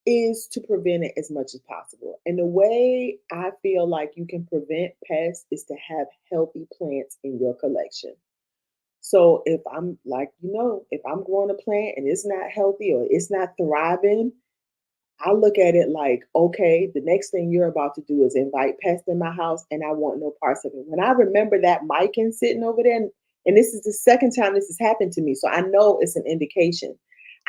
A: Is to prevent it as much as possible. And the way I feel like you can prevent pests is to have healthy plants in your collection. So if I'm like, if I'm growing a plant and it's not healthy or it's not thriving, I look at it like, okay, the next thing you're about to do is invite pests in my house and I want no parts of it. When I remember that Mikan sitting over there, And this is the second time this has happened to me. So I know it's an indication.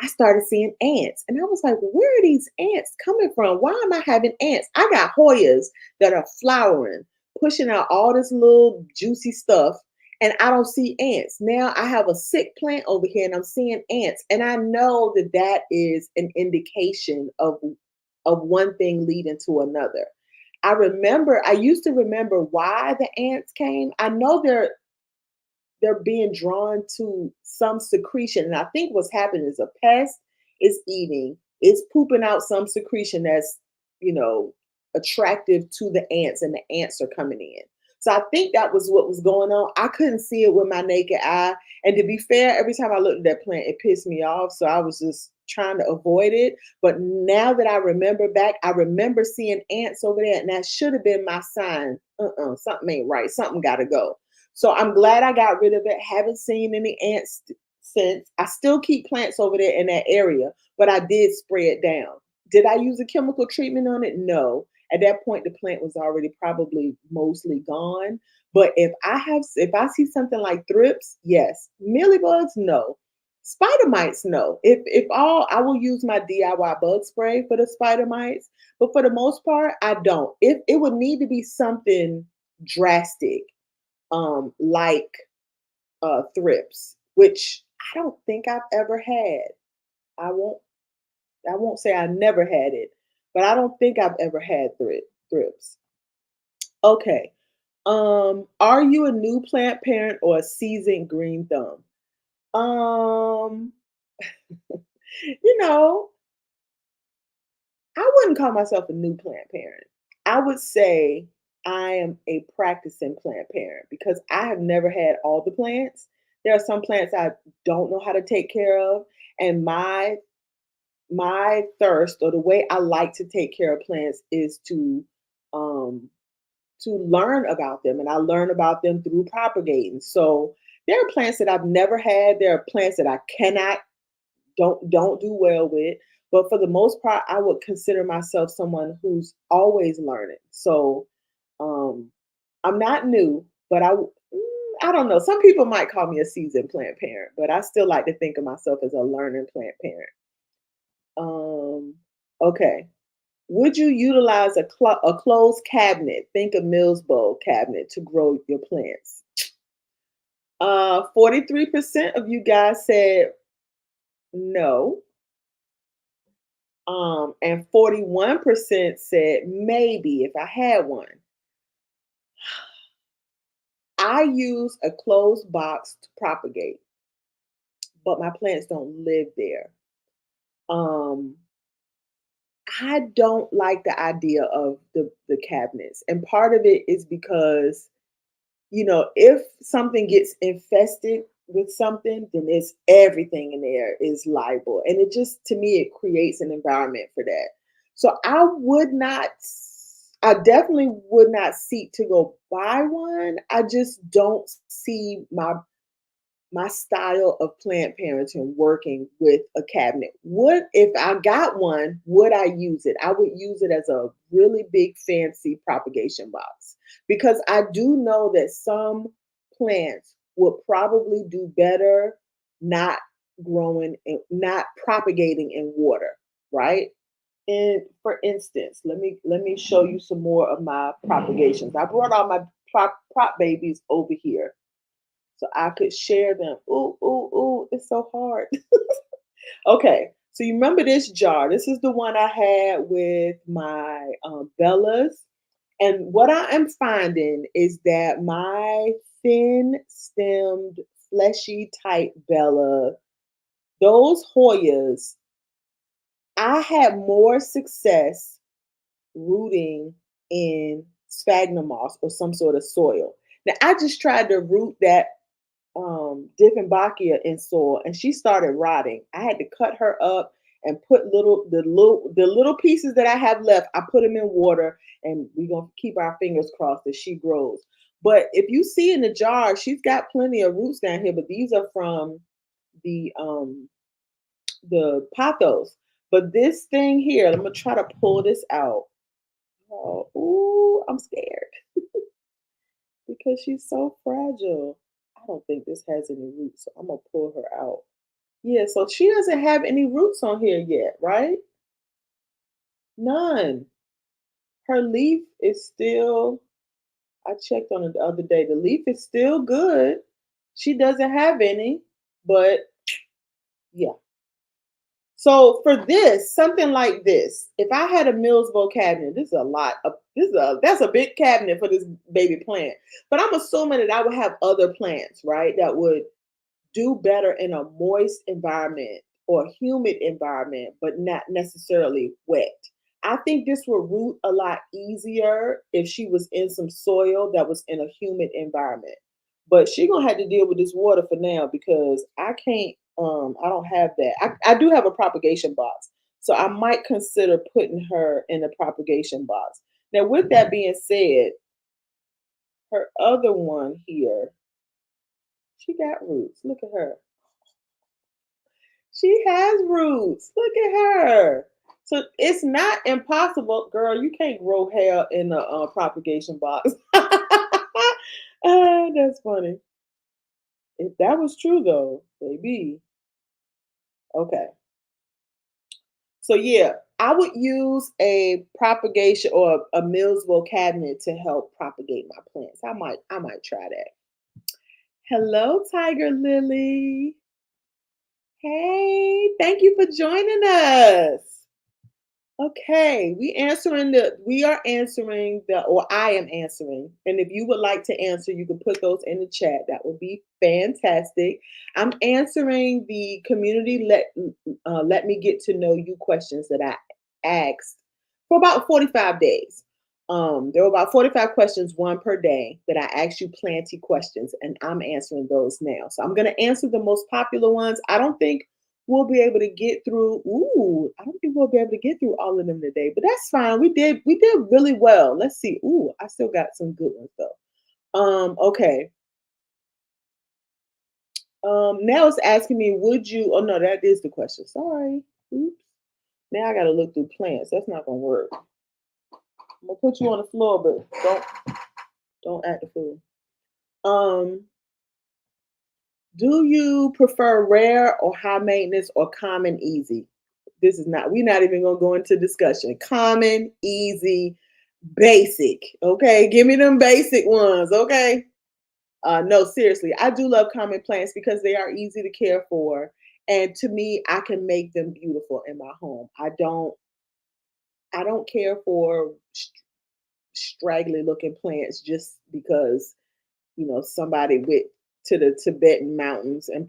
A: I started seeing ants. And I was like, where are these ants coming from? Why am I having ants? I got Hoyas that are flowering, pushing out all this little juicy stuff. And I don't see ants. Now I have a sick plant over here and I'm seeing ants. And I know that that is an indication of one thing leading to another. I used to remember why the ants came. I know they're being drawn to some secretion. And I think what's happening is a pest is eating, it's pooping out some secretion that's, you know, attractive to the ants, and the ants are coming in. So I think that was what was going on. I couldn't see it with my naked eye. And to be fair, every time I looked at that plant, it pissed me off. So I was just trying to avoid it. But now that I remember back, I remember seeing ants over there, and that should have been my sign. Something ain't right. Something got to go. So I'm glad I got rid of it. Haven't seen any ants since. I still keep plants over there in that area, but I did spray it down. Did I use a chemical treatment on it? No. At that point, the plant was already probably mostly gone. But if I see something like thrips, yes. Mealybugs, no. Spider mites, no. If all, I will use my DIY bug spray for the spider mites, but for the most part, I don't. If it would need to be something drastic, like thrips, which I don't think I've ever had. I won't I won't say I never had it, but I don't think I've ever had thrips. Okay. Are you a new plant parent or a seasoned green thumb? Um, you know, I wouldn't call myself a new plant parent. I would say I am a practicing plant parent because I have never had all the plants. There are some plants I don't know how to take care of, and my thirst, or the way I like to take care of plants, is um to learn about them, and I learn about them through propagating. So there are plants that I've never had. There are plants that I cannot don't do well with. But for the most part, I would consider myself someone who's always learning. So um, I'm not new, but I don't know. Some people might call me a seasoned plant parent, but I still like to think of myself as a learning plant parent. Um, okay. Would you utilize a closed cabinet? Think a Mills bowl cabinet to grow your plants. 43% of you guys said no. And 41% said maybe if I had one. I use a closed box to propagate, but my plants don't live there. Um, I don't like the idea of the cabinets. And part of it is because, if something gets infested with something, then it's everything in there is liable. And it just, to me, it creates an environment for that. So I definitely would not seek to go buy one. I just don't see my style of plant parenting working with a cabinet. Would If I got one, would I use it? I would use it as a really big fancy propagation box because I do know that some plants would probably do better not growing and not propagating in water, right? And for instance, let me show you some more of my propagations. I brought all my prop babies over here so I could share them. Ooh, ooh, ooh, it's so hard. Okay, so you remember this jar? This is the one I had with my Bellas. And what I am finding is that my thin stemmed, fleshy type Bella, those Hoyas, I had more success rooting in sphagnum moss or some sort of soil. Now I just tried to root that Dieffenbachia in soil, and she started rotting. I had to cut her up and put the little pieces that I have left. I put them in water, and we're gonna keep our fingers crossed that she grows. But if you see in the jar, she's got plenty of roots down here. But these are from the um the pothos. But this thing here, I'm gonna try to pull this out. Oh, ooh, I'm scared because she's so fragile. I I don't think this has any roots, so I'm gonna pull her out. Yeah, so she doesn't have any roots on here yet, right? None. Her leaf is still, I checked on it the other day. The leaf is still good. She doesn't have any, but yeah. So for this, something like this, if I had a Millsbo cabinet, this is a lot. This is that's a big cabinet for this baby plant. But I'm assuming that I would have other plants, right? That would do better in a moist environment or humid environment, but not necessarily wet. I think this would root a lot easier if she was in some soil that was in a humid environment. But she gonna have to deal with this water for now because I can't. I don't have that. I do have a propagation box, so I might consider putting her in the propagation box. Now, with that being said, her other one here, she got roots. Look at her. She has roots. Look at her. So it's not impossible, girl. You can't grow hair in a propagation box. That's funny. If that was true, though, baby. Okay. So yeah, I would use a propagation or a Millsville cabinet to help propagate my plants. I might try that. Hello, Tiger Lily. Hey, thank you for joining us. Okay, we are answering the or I am answering. And if you would like to answer, you can put those in the chat. That would be fantastic. I'm answering the community let me get to know you questions that I asked for about 45 days. There were about 45 questions, one per day, that I asked you plenty questions, and I'm answering those now. So I'm going to answer the most popular ones. I don't think we'll be able to get through. Ooh, I don't think we'll be able to get through all of them today, but that's fine. We did really well. Let's see. Ooh, I still got some good ones though. Okay. Now it's asking me, would you? Oh no, that is the question. Sorry. Oops. Now I got to look through plants. That's not gonna work. I'm gonna put you on the floor, but don't act a fool. Um, do you prefer rare or high maintenance or common easy? This is not, we're not even gonna go into discussion. Common, easy, basic. Okay, give me them basic ones. Okay. No, seriously, I do love common plants because they are easy to care for, and to me, I can make them beautiful in my home. I don't care for straggly looking plants just because somebody went to the Tibetan mountains and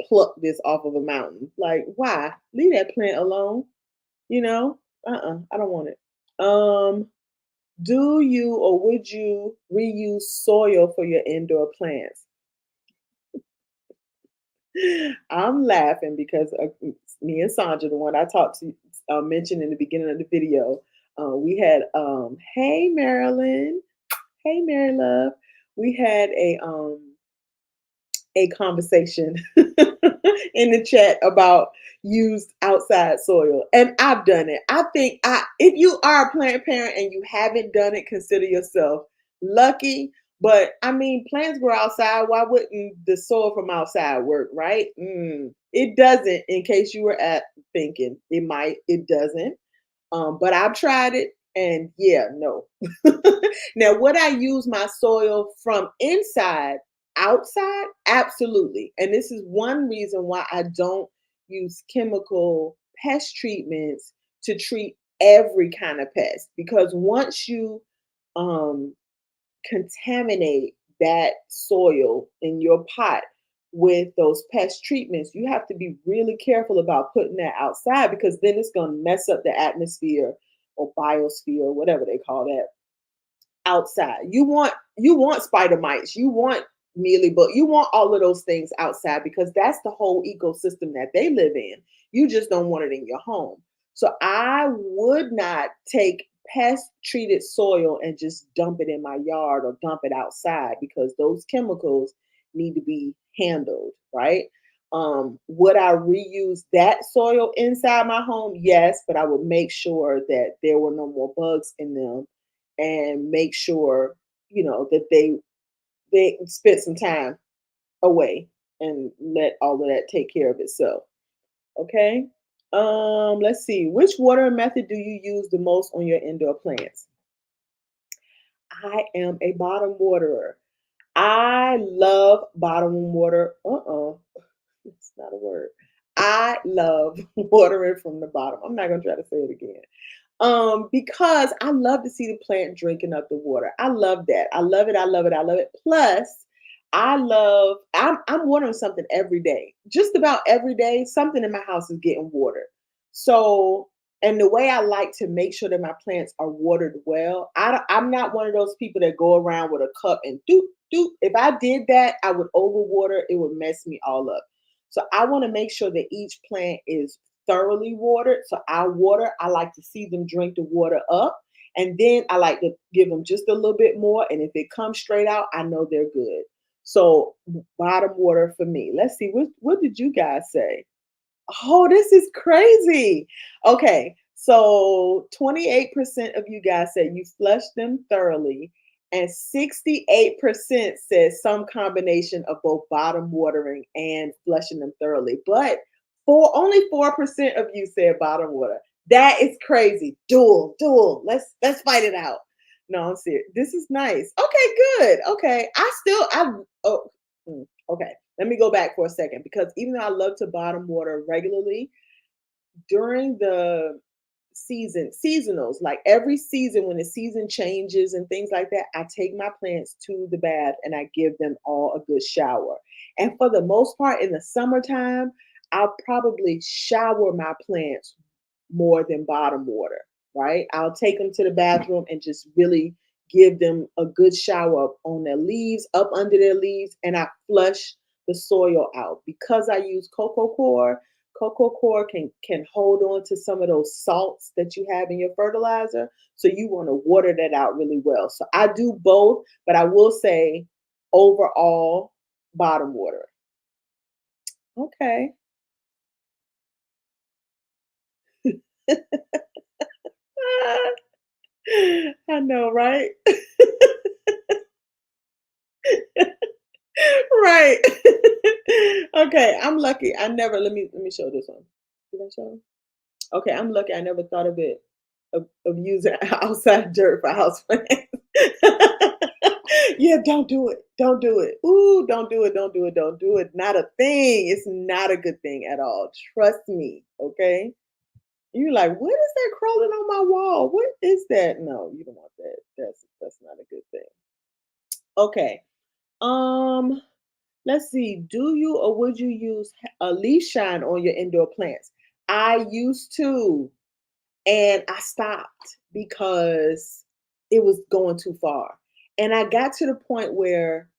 A: pluck this off of a mountain. Like, why? Leave that plant alone. You know, I don't want it. Um, do you or would you reuse soil for your indoor plants? I'm laughing because me and Sandra, the one I talked to, mentioned in the beginning of the video, we had, hey Marilyn, hey Mary Love, we had a conversation in the chat about used outside soil, and I've done it. I think if you are a plant parent and you haven't done it, consider yourself lucky. But I mean, plants grow outside. Why wouldn't the soil from outside work, right? It doesn't. In case you were thinking it might, it doesn't. But I've tried it, and yeah, no. Now, would I use my soil from inside outside? Absolutely. And this is one reason why I don't use chemical pest treatments to treat every kind of pest. Because once you um, contaminate that soil in your pot with those pest treatments, you have to be really careful about putting that outside because then it's going to mess up the atmosphere or biosphere, whatever they call that, outside. You want spider mites, you want mealybug, you want all of those things outside because that's the whole ecosystem that they live in. You just don't want it in your home. So I would not take pest treated soil and just dump it in my yard or dump it outside because those chemicals need to be handled, right? Would I reuse that soil inside my home? Yes, but I would make sure that there were no more bugs in them and make sure that they spent some time away and let all of that take care of itself. Okay. Let's see. Which watering method do you use the most on your indoor plants? I am a bottom waterer. I love bottom water. It's not a word. I love watering from the bottom. I'm not gonna try to say it again. Because I love to see the plant drinking up the water. I love that. I love it. I love it. I love it. Plus, I'm watering something every day. Just about every day, something in my house is getting watered. So, and the way I like to make sure that my plants are watered well, I'm not one of those people that go around with a cup and doop doop. If I did that, I would overwater. It would mess me all up. So I want to make sure that each plant is thoroughly watered. So I like to see them drink the water up. And then I like to give them just a little bit more. And if it comes straight out, I know they're good. So bottom water for me. Let's see, what did you guys say? Oh, this is crazy. Okay, so 28% of you guys said you flushed them thoroughly, and 68% said some combination of both bottom watering and flushing them thoroughly. But only 4% of you said bottom water. That is crazy. Duel. Let's fight it out. No, I'm serious. This is nice. Okay, good. Okay. Okay. Let me go back for a second because even though I love to bottom water regularly, during the seasonals, like every season when the season changes and things like that, I take my plants to the bath and I give them all a good shower. And for the most part in the summertime, I'll probably shower my plants more than bottom water, right? I'll take them to the bathroom and just really give them a good shower up on their leaves, up under their leaves, and I flush the soil out. Because I use cocoa core can hold on to some of those salts that you have in your fertilizer. So you want to water that out really well. So I do both, but I will say overall bottom water. Okay. I know, right? Right. Okay, I'm lucky. I never let me show this one. Did I show? Okay, I'm lucky I never thought of it of using outside dirt for house plants. Yeah, don't do it. Don't do it. Ooh, don't do it. Don't do it. Don't do it. Not a thing. It's not a good thing at all. Trust me. Okay. You're like, what is that crawling on my wall? What is that? No, you don't want that. That's not a good thing. Okay. Um, let's see. Do you or would you use a leaf shine on your indoor plants? I used to, and I stopped because it was going too far. And I got to the point where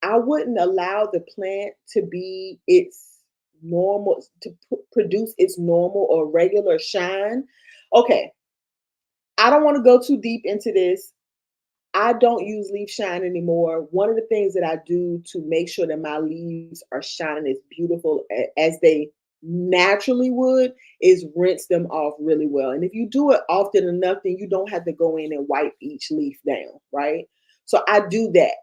A: I wouldn't allow the plant to be its normal, to produce its normal or regular shine. Okay, I don't want to go too deep into this. I don't use leaf shine anymore. One of the things that I do to make sure that my leaves are shining as beautiful as they naturally would is rinse them off really well. And if you do it often enough, then you don't have to go in and wipe each leaf down, right? So I do that.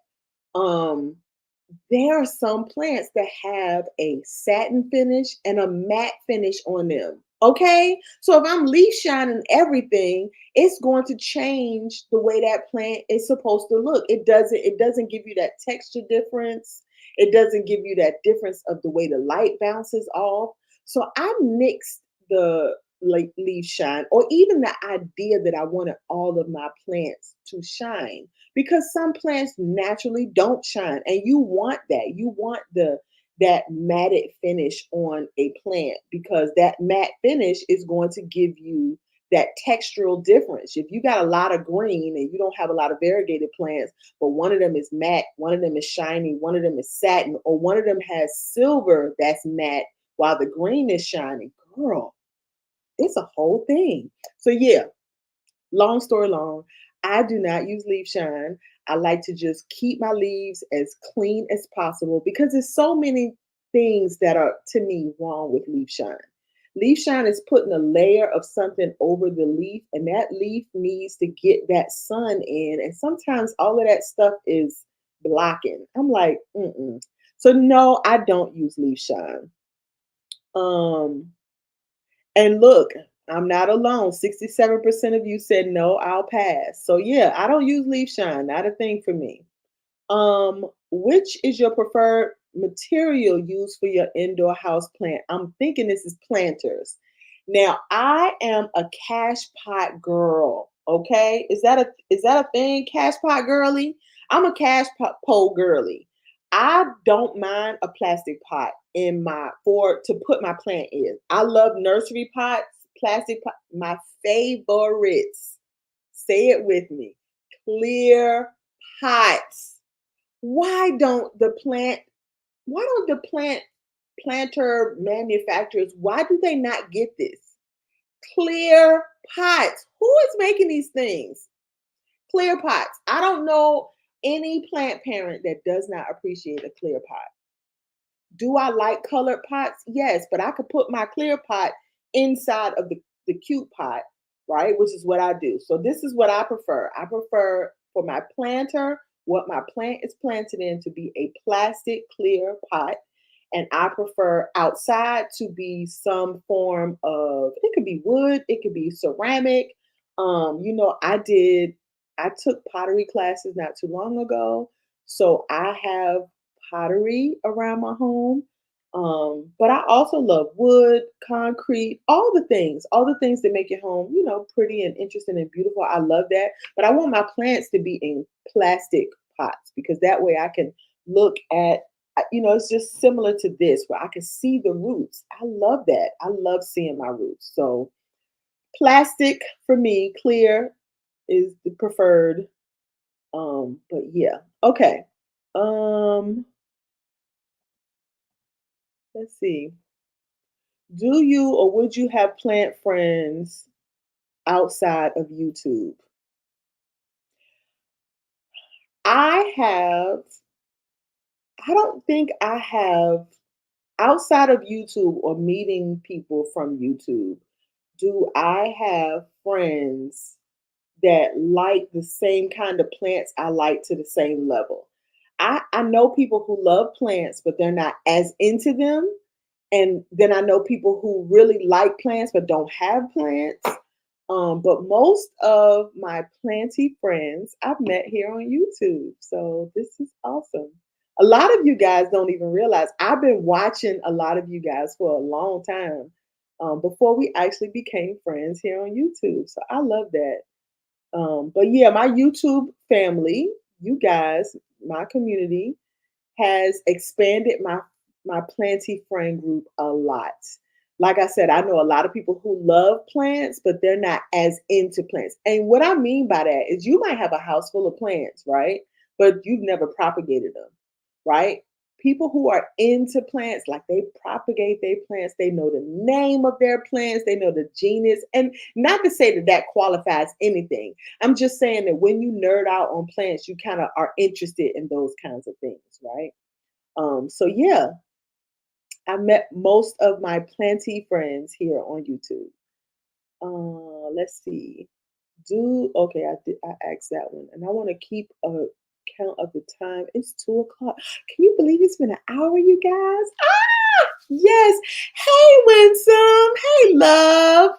A: There are some plants that have a satin finish and a matte finish on them. Okay. So if I'm leaf shining everything, it's going to change the way that plant is supposed to look. It doesn't give you that texture difference. It doesn't give you that difference of the way the light bounces off. So I mixed the like leaf shine, or even the idea that I wanted all of my plants to shine, because some plants naturally don't shine, and you want that. You want that matted finish on a plant because that matte finish is going to give you that textural difference. If you got a lot of green and you don't have a lot of variegated plants, but one of them is matte, one of them is shiny, one of them is satin, or one of them has silver that's matte while the green is shiny, girl, it's a whole thing. So yeah, long story long, I do not use leaf shine. I like to just keep my leaves as clean as possible because there's so many things that are to me wrong with leaf shine. Leaf shine is putting a layer of something over the leaf, and that leaf needs to get that sun in. And sometimes all of that stuff is blocking. I'm like, mm-mm. So no, I don't use leaf shine. Um, and look, I'm not alone. 67% of you said no, I'll pass. So yeah, I don't use leaf shine. Not a thing for me. Which is your preferred material used for your indoor house plant? I'm thinking this is planters. Now, I am a cash pot girl. Okay, is that a thing? Cash pot girly. I'm a cash pot pole girly. I don't mind a plastic pot in my for to put my plant in. I love nursery pots, plastic pot. My favorites. Say it with me. Clear pots. Why don't the plant why don't the planter manufacturers, why do they not get this? Clear pots. Who is making these things? Clear pots. I don't know any plant parent that does not appreciate a clear pot. Do I like colored pots? Yes, but I could put my clear pot inside of the cute pot, right? Which is what I do. So this is what I prefer. I prefer for my planter, what my plant is planted in to be a plastic clear pot. And I prefer outside to be some form of, it could be wood, it could be ceramic. I took pottery classes not too long ago. So I have pottery around my home. But I also love wood, concrete, all the things that make your home, pretty and interesting and beautiful. I love that. But I want my plants to be in plastic pots because that way I can look at, it's just similar to this where I can see the roots. I love that. I love seeing my roots. So plastic for me, clear is the preferred. But yeah. Okay. Um, let's see. Do you or would you have plant friends outside of YouTube? I have, I don't think I have outside of YouTube or meeting people from YouTube. Do I have friends that like the same kind of plants I like to the same level? I know people who love plants, but they're not as into them. And then I know people who really like plants but don't have plants. But most of my planty friends I've met here on YouTube. So this is awesome. A lot of you guys don't even realize I've been watching a lot of you guys for a long time before we actually became friends here on YouTube. So I love that. But yeah, my YouTube family, you guys, my community, has expanded my planty friend group a lot. Like I said, I know a lot of people who love plants, but they're not as into plants. And what I mean by that is you might have a house full of plants, right? But you've never propagated them, right? People who are into plants, like they propagate their plants, they know the name of their plants, they know the genus. And not to say that that qualifies anything. I'm just saying that when you nerd out on plants, you kind of are interested in those kinds of things, right? So yeah, I met most of my planty friends here on YouTube. Let's see. Do okay, I asked that one, and I want to keep a count of the time. It's 2 o'clock. Can you believe it's been an hour, you guys? Ah, yes. Hey, Winsome. Hey, love.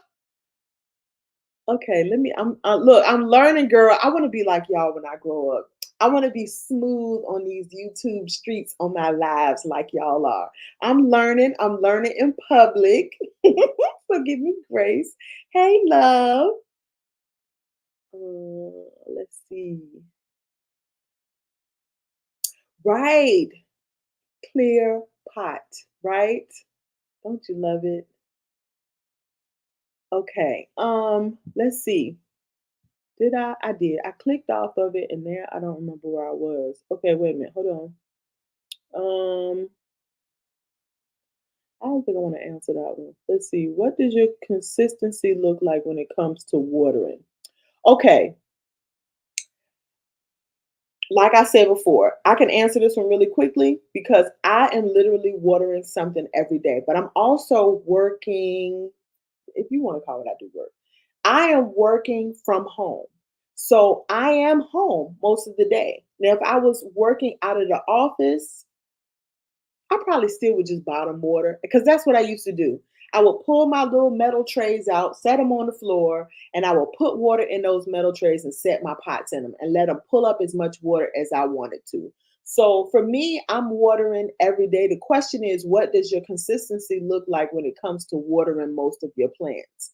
A: Okay, let me. Look. I'm learning, girl. I want to be like y'all when I grow up. I want to be smooth on these YouTube streets on my lives like y'all are. I'm learning. I'm learning in public. So give me grace. Hey, love. Let's see. Right, clear pot. Right? Don't you love it? Okay. Let's see. Did I? I did. I clicked off of it and there I don't remember where I was. Okay, wait a minute. Hold on. I don't think I want to answer that one. Let's see. What does your consistency look like when it comes to watering? Okay, like I said before, I can answer this one really quickly because I am literally watering something every day, but I'm also working, if you want to call it, I do work. I am working from home. So I am home most of the day. Now, if I was working out of the office, I probably still would just bottom water because that's what I used to do. I would pull my little metal trays out, set them on the floor, and I would put water in those metal trays and set my pots in them and let them pull up as much water as I wanted to. So for me, I'm watering every day. The question is, what does your consistency look like when it comes to watering most of your plants?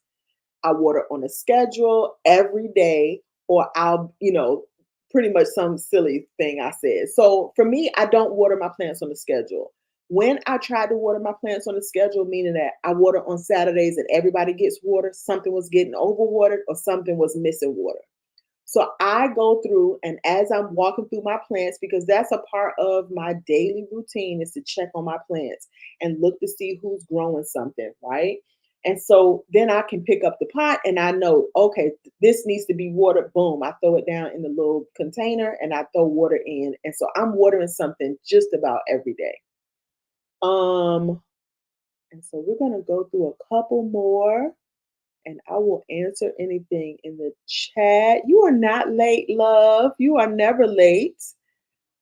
A: I water on a schedule every day, or I'll, pretty much some silly thing I said. So for me, I don't water my plants on a schedule. When I tried to water my plants on a schedule, meaning that I water on Saturdays and everybody gets water, something was getting overwatered or something was missing water. So I go through, and as I'm walking through my plants, because that's a part of my daily routine is to check on my plants and look to see who's growing something, right? And so then I can pick up the pot and I know, okay, this needs to be watered. Boom, I throw it down in the little container and I throw water in. And so I'm watering something just about every day. Um, and so we're gonna go through a couple more and I will answer anything in the chat. You are not late, love. You are never late.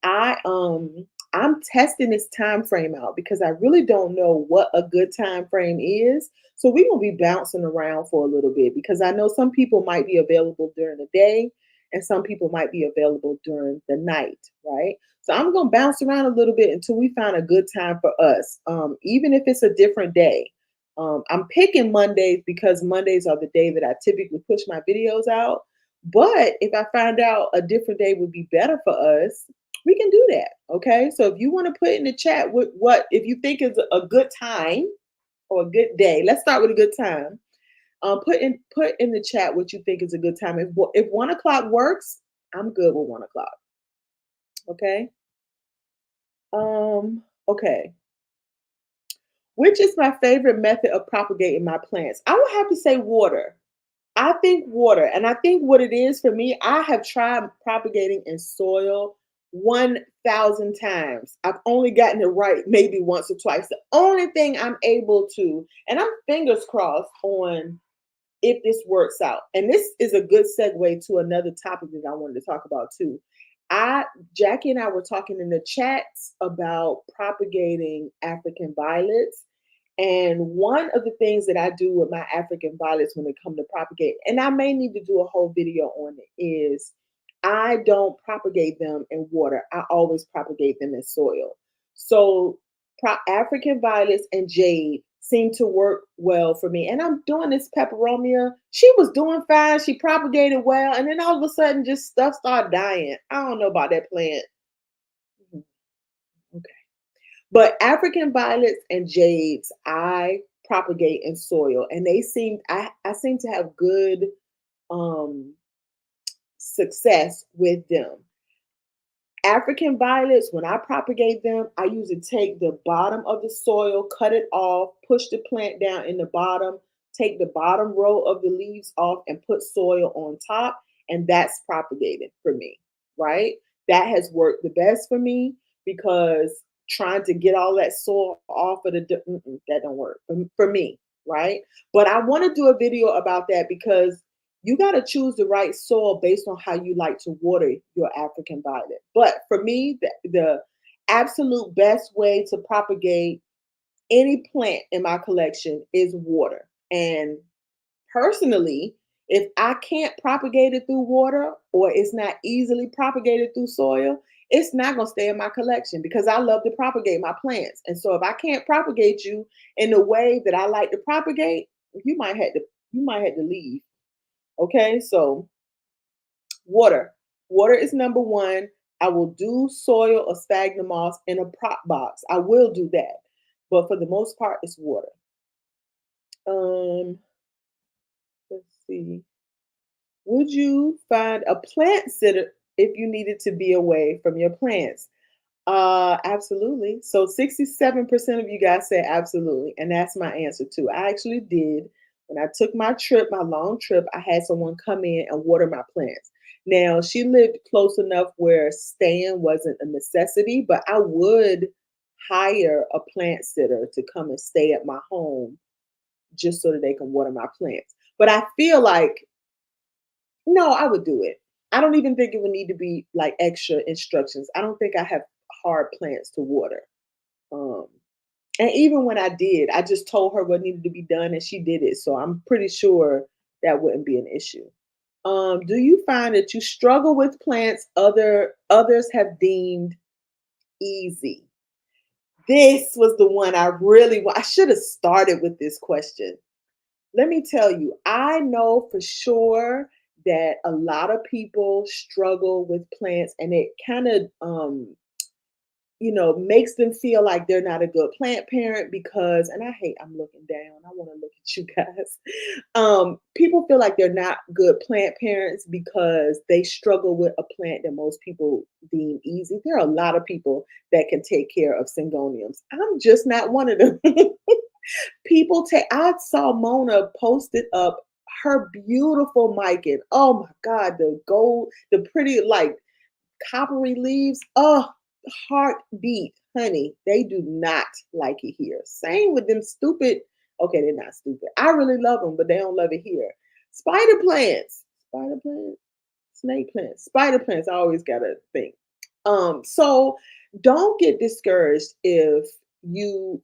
A: I'm testing this time frame out because I really don't know what a good time frame is. So we're gonna be bouncing around for a little bit because I know some people might be available during the day and some people might be available during the night, right? So I'm gonna bounce around a little bit until we find a good time for us, even if it's a different day. I'm picking Mondays because Mondays are the day that I typically push my videos out. But if I find out a different day would be better for us, we can do that. Okay. So if you want to put in the chat what if you think is a good time or a good day, let's start with a good time. Put in the chat what you think is a good time. If 1 o'clock works, I'm good with 1 o'clock. Okay. Okay. Which is my favorite method of propagating my plants? I would have to say water. I think water, and I think what it is for me, I have tried propagating in soil 1,000 times. I've only gotten it right maybe once or twice. The only thing I'm able to, and I'm fingers crossed on if this works out. And this is a good segue to another topic that I wanted to talk about too. I Jackie and I were talking in the chats about propagating African violets. And one of the things that I do with my African violets when it comes to propagate, and I may need to do a whole video on it, is I don't propagate them in water. I always propagate them in soil. So African violets and jade seem to work well for me. And I'm doing this peperomia. She was doing fine. She propagated well. And then all of a sudden, just stuff started dying. I don't know about that plant. Mhm. Okay. But African violets and jades, I propagate in soil. And I seem to have good um, success with them. African violets, when I propagate them, I usually take the bottom of the soil, cut it off, push the plant down in the bottom, take the bottom row of the leaves off, and put soil on top. And that's propagated for me, right? That has worked the best for me because trying to get all that soil off of that don't work for me, right? But I want to do a video about that because you got to choose the right soil based on how you like to water your African violet. But for me, the absolute best way to propagate any plant in my collection is water. And personally, if I can't propagate it through water or it's not easily propagated through soil, it's not going to stay in my collection because I love to propagate my plants. And so if I can't propagate you in the way that I like to propagate, you might have to leave. Okay, so water. Water is number one. I will do soil or sphagnum moss in a prop box. I will do that. But for the most part, it's water. Um, let's see. Would you find a plant sitter if you needed to be away from your plants? Absolutely. So 67% of you guys said absolutely, and that's my answer too. I actually did. When I took my trip, my long trip, I had someone come in and water my plants. Now, she lived close enough where staying wasn't a necessity, but I would hire a plant sitter to come and stay at my home just so that they can water my plants. But I feel like no, I would do it. I don't even think it would need to be like extra instructions. I don't think I have hard plants to water. Um, and even when I did, I just told her what needed to be done and she did it. So I'm pretty sure that wouldn't be an issue. Do you find that you struggle with plants others have deemed easy? This was the one I should have started with this question. Let me tell you, I know for sure that a lot of people struggle with plants and it kind of makes them feel like they're not a good plant parent because, and I hate, I'm looking down. I want to look at you guys. People feel like they're not good plant parents because they struggle with a plant that most people deem easy. There are a lot of people that can take care of syngoniums. I'm just not one of them. I saw Mona posted up her beautiful mic. Oh my God, the gold, the pretty, like coppery leaves. Oh, heartbeat, honey. They do not like it here. Same with them stupid. Okay, they're not stupid. I really love them, but they don't love it here. Spider plants, snake plants, spider plants. I always gotta think. So don't get discouraged if you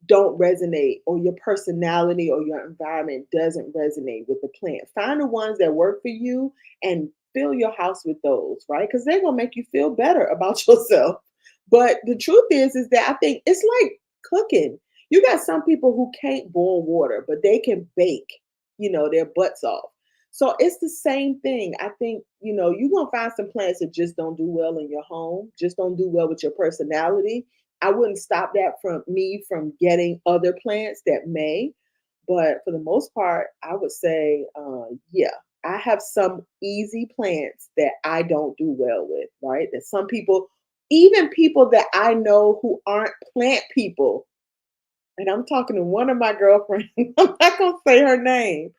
A: don't resonate or your personality or your environment doesn't resonate with the plant. Find the ones that work for you and fill your house with those, right? Because they're gonna make you feel better about yourself. But the truth is that I think it's like cooking. You got some people who can't boil water, but they can bake, their butts off. So it's the same thing. I think, you're gonna find some plants that just don't do well in your home, just don't do well with your personality. I wouldn't stop that from me from getting other plants that may, but for the most part, I would say, yeah, I have some easy plants that I don't do well with, right? That some people, even people that I know who aren't plant people, and I'm talking to one of my girlfriends, I'm not gonna say her name,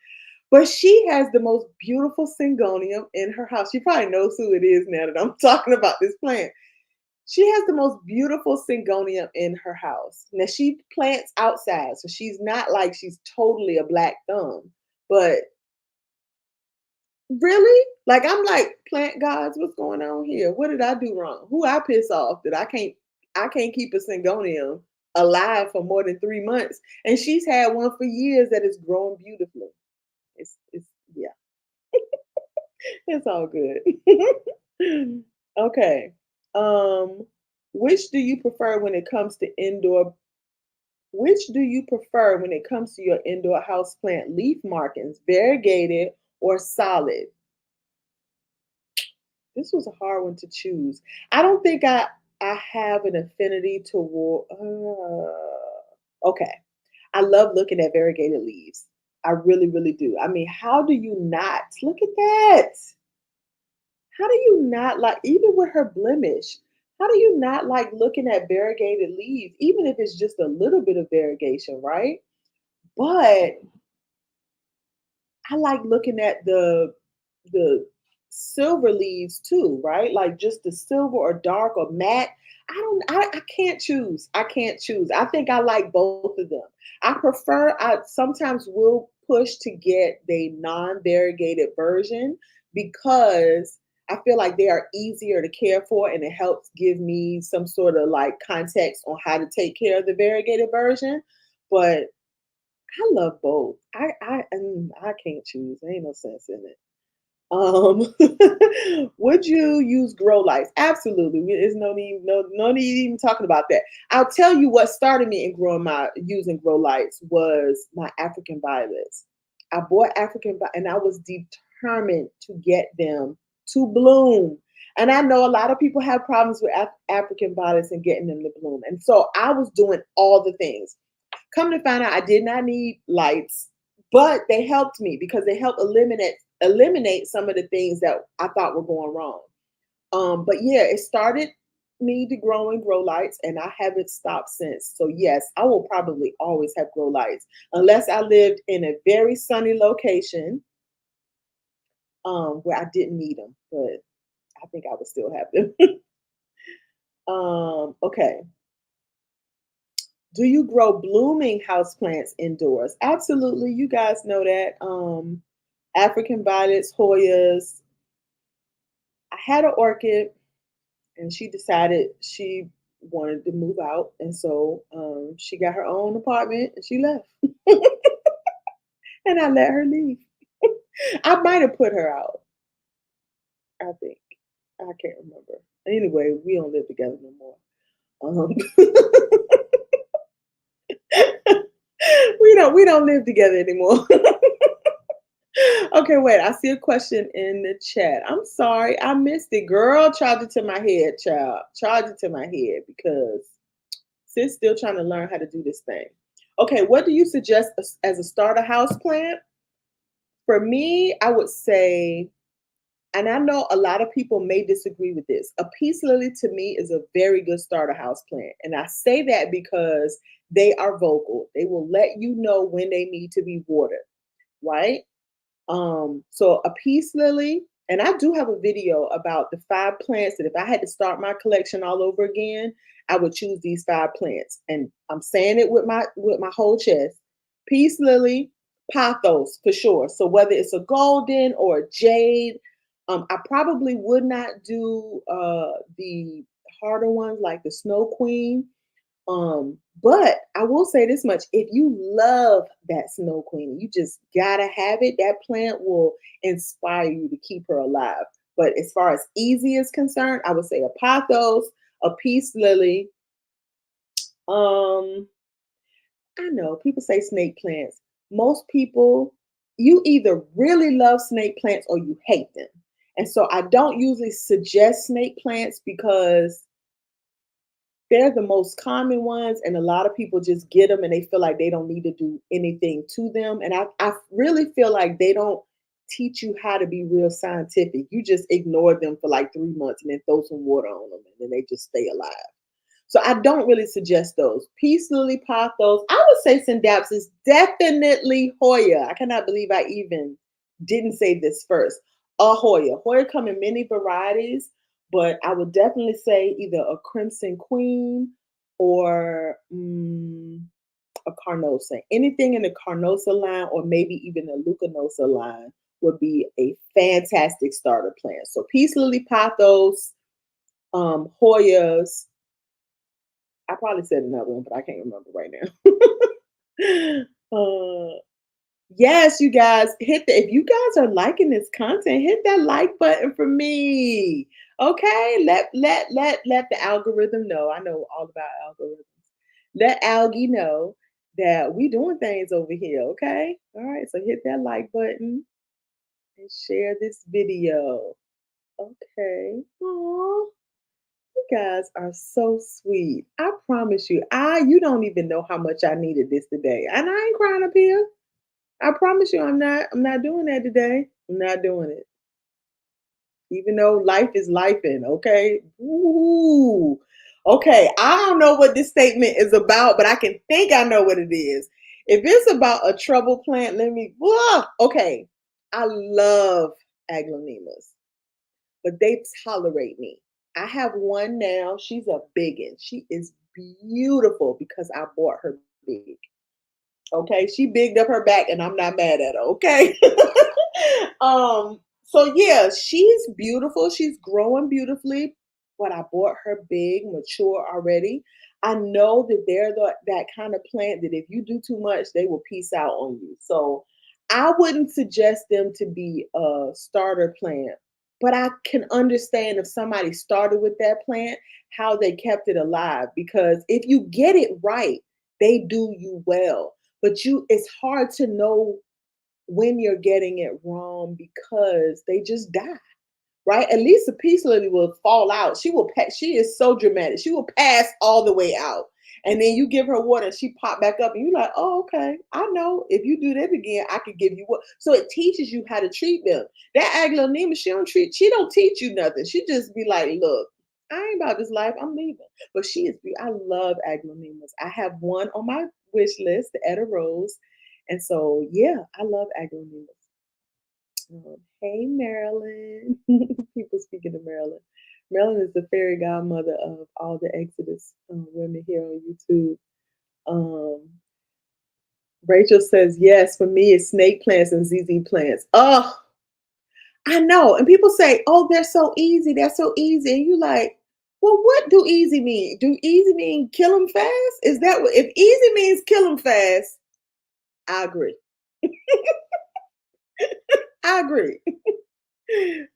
A: but she has the most beautiful syngonium in her house. She probably knows who it is now that I'm talking about this plant. She has the most beautiful syngonium in her house. Now she plants outside, so she's not like she's totally a black thumb. But really, like I'm like, plant gods, what's going on here? What did I do wrong? Who I piss off that I can't keep a syngonium alive for more than 3 months? And she's had one for years that is growing beautifully. It's yeah, it's all good. Okay. Um, which do you prefer when it comes to indoor Which do you prefer when it comes to your indoor house plant leaf markings, variegated or solid? This was a hard one to choose. I don't think I have an affinity toward. Okay, I love looking at variegated leaves. I really, really do. I mean, how do you not look at that? How do you not like, even with her blemish? How do you not like looking at variegated leaves, even if it's just a little bit of variegation, right? But I like looking at the silver leaves too, right? Like just the silver or dark or matte. I can't choose. I can't choose. I think I like both of them. I sometimes will push to get the non-variegated version because I feel like they are easier to care for and it helps give me some sort of like context on how to take care of the variegated version. But I love both. I can't choose. There ain't no sense in it. Would you use grow lights? Absolutely. There's no need even talking about that. I'll tell you what started me in growing my using grow lights was my African violets. I bought and I was determined to get them to bloom. And I know a lot of people have problems with African violets and getting them to bloom. And so I was doing all the things. Come to find out, I did not need lights, but they helped me because they helped eliminate some of the things that I thought were going wrong. But yeah, it started me to grow lights, and I haven't stopped since. So yes, I will probably always have grow lights unless I lived in a very sunny location where I didn't need them, but I think I would still have them. Okay. Do you grow blooming houseplants indoors? Absolutely. You guys know that. African violets, Hoyas. I had an orchid and she decided she wanted to move out, and so she got her own apartment and she left, and I let her leave. I might have put her out. I think I can't remember. Anyway, we don't live together no more. Um, we don't live together anymore. Okay, wait. I see a question in the chat. I'm sorry, I missed it. Girl, charge it to my head, child. Charge it to my head because sis still trying to learn how to do this thing. Okay, what do you suggest as a starter house plant? For me, I would say, and I know a lot of people may disagree with this. A peace lily to me is a very good starter house plant. And I say that because they are vocal. They will let you know when they need to be watered, right? So a peace lily, and I do have a video about the 5 plants that if I had to start my collection all over again, I would choose these 5 plants. And I'm saying it with my whole chest. Peace lily, pothos for sure. So whether it's a golden or a jade, I probably would not do the harder ones like the snow queen, but I will say this much: if you love that snow queen, you just gotta have it. That plant will inspire you to keep her alive. But as far as easy is concerned, I would say a pothos, a peace lily. Um, I know people say snake plants. Most people, you either really love snake plants or you hate them. And so I don't usually suggest snake plants because they're the most common ones, and a lot of people just get them and they feel like they don't need to do anything to them. And I really feel like they don't teach you how to be real scientific. You just ignore them for like 3 months and then throw some water on them and then they just stay alive. So I don't really suggest those. Peace lily, pothos. I would say syndaps is definitely Hoya. I cannot believe I even didn't say this first. A Hoya. Hoya come in many varieties, but I would definitely say either a crimson queen or a carnosa. Anything in the carnosa line or maybe even the lucanosa line would be a fantastic starter plant. So peace lily, pothos, Hoyas. I probably said another one, but I can't remember right now. Yes, you guys hit the if you guys are liking this content, hit that like button for me. Okay, let the algorithm know. I know all about algorithms. Let Algie know that we doing things over here. Okay, all right. So hit that like button and share this video. Okay. Aw. You guys are so sweet. I promise you, you don't even know how much I needed this today. And I ain't crying up here. I promise you I'm not doing that today. I'm not doing it. Even though life is life in, okay? Ooh. Okay, I don't know what this statement is about, but I can think I know what it is. If it's about a trouble plant, okay. I love aglaonemas, but they tolerate me. I have one now. She's a biggin. She is beautiful because I bought her big. Okay, she bigged up her back, and I'm not mad at her. Okay. So yeah, she's beautiful. She's growing beautifully, but I bought her big, mature already. I know that they're that kind of plant that if you do too much, they will peace out on you. So I wouldn't suggest them to be a starter plant, but I can understand if somebody started with that plant, how they kept it alive. Because if you get it right, they do you well. But it's hard to know when you're getting it wrong because they just die, right? At least a peace lily will fall out. She is so dramatic. She will pass all the way out. And then you give her water and she pop back up and you're like, oh, okay. I know if you do that again, I could give you what. So it teaches you how to treat them. That aglaonema, she don't teach you nothing. She just be like, look, I ain't about this life. I'm leaving. But I love aglaonemas. I have one on my wish list, the Etta Rose. And so, yeah, I love aglaonemas. Hey, Marilyn. People speaking to Marilyn. Marilyn is the fairy godmother of all the Exodus women here on YouTube. Um, Rachel says, yes, for me, it's snake plants and ZZ plants. Oh, I know. And people say, oh, they're so easy. They're so easy. And you like, Well, what do easy mean? Do easy mean kill them fast? Is that what, if easy means kill them fast, I agree. I agree.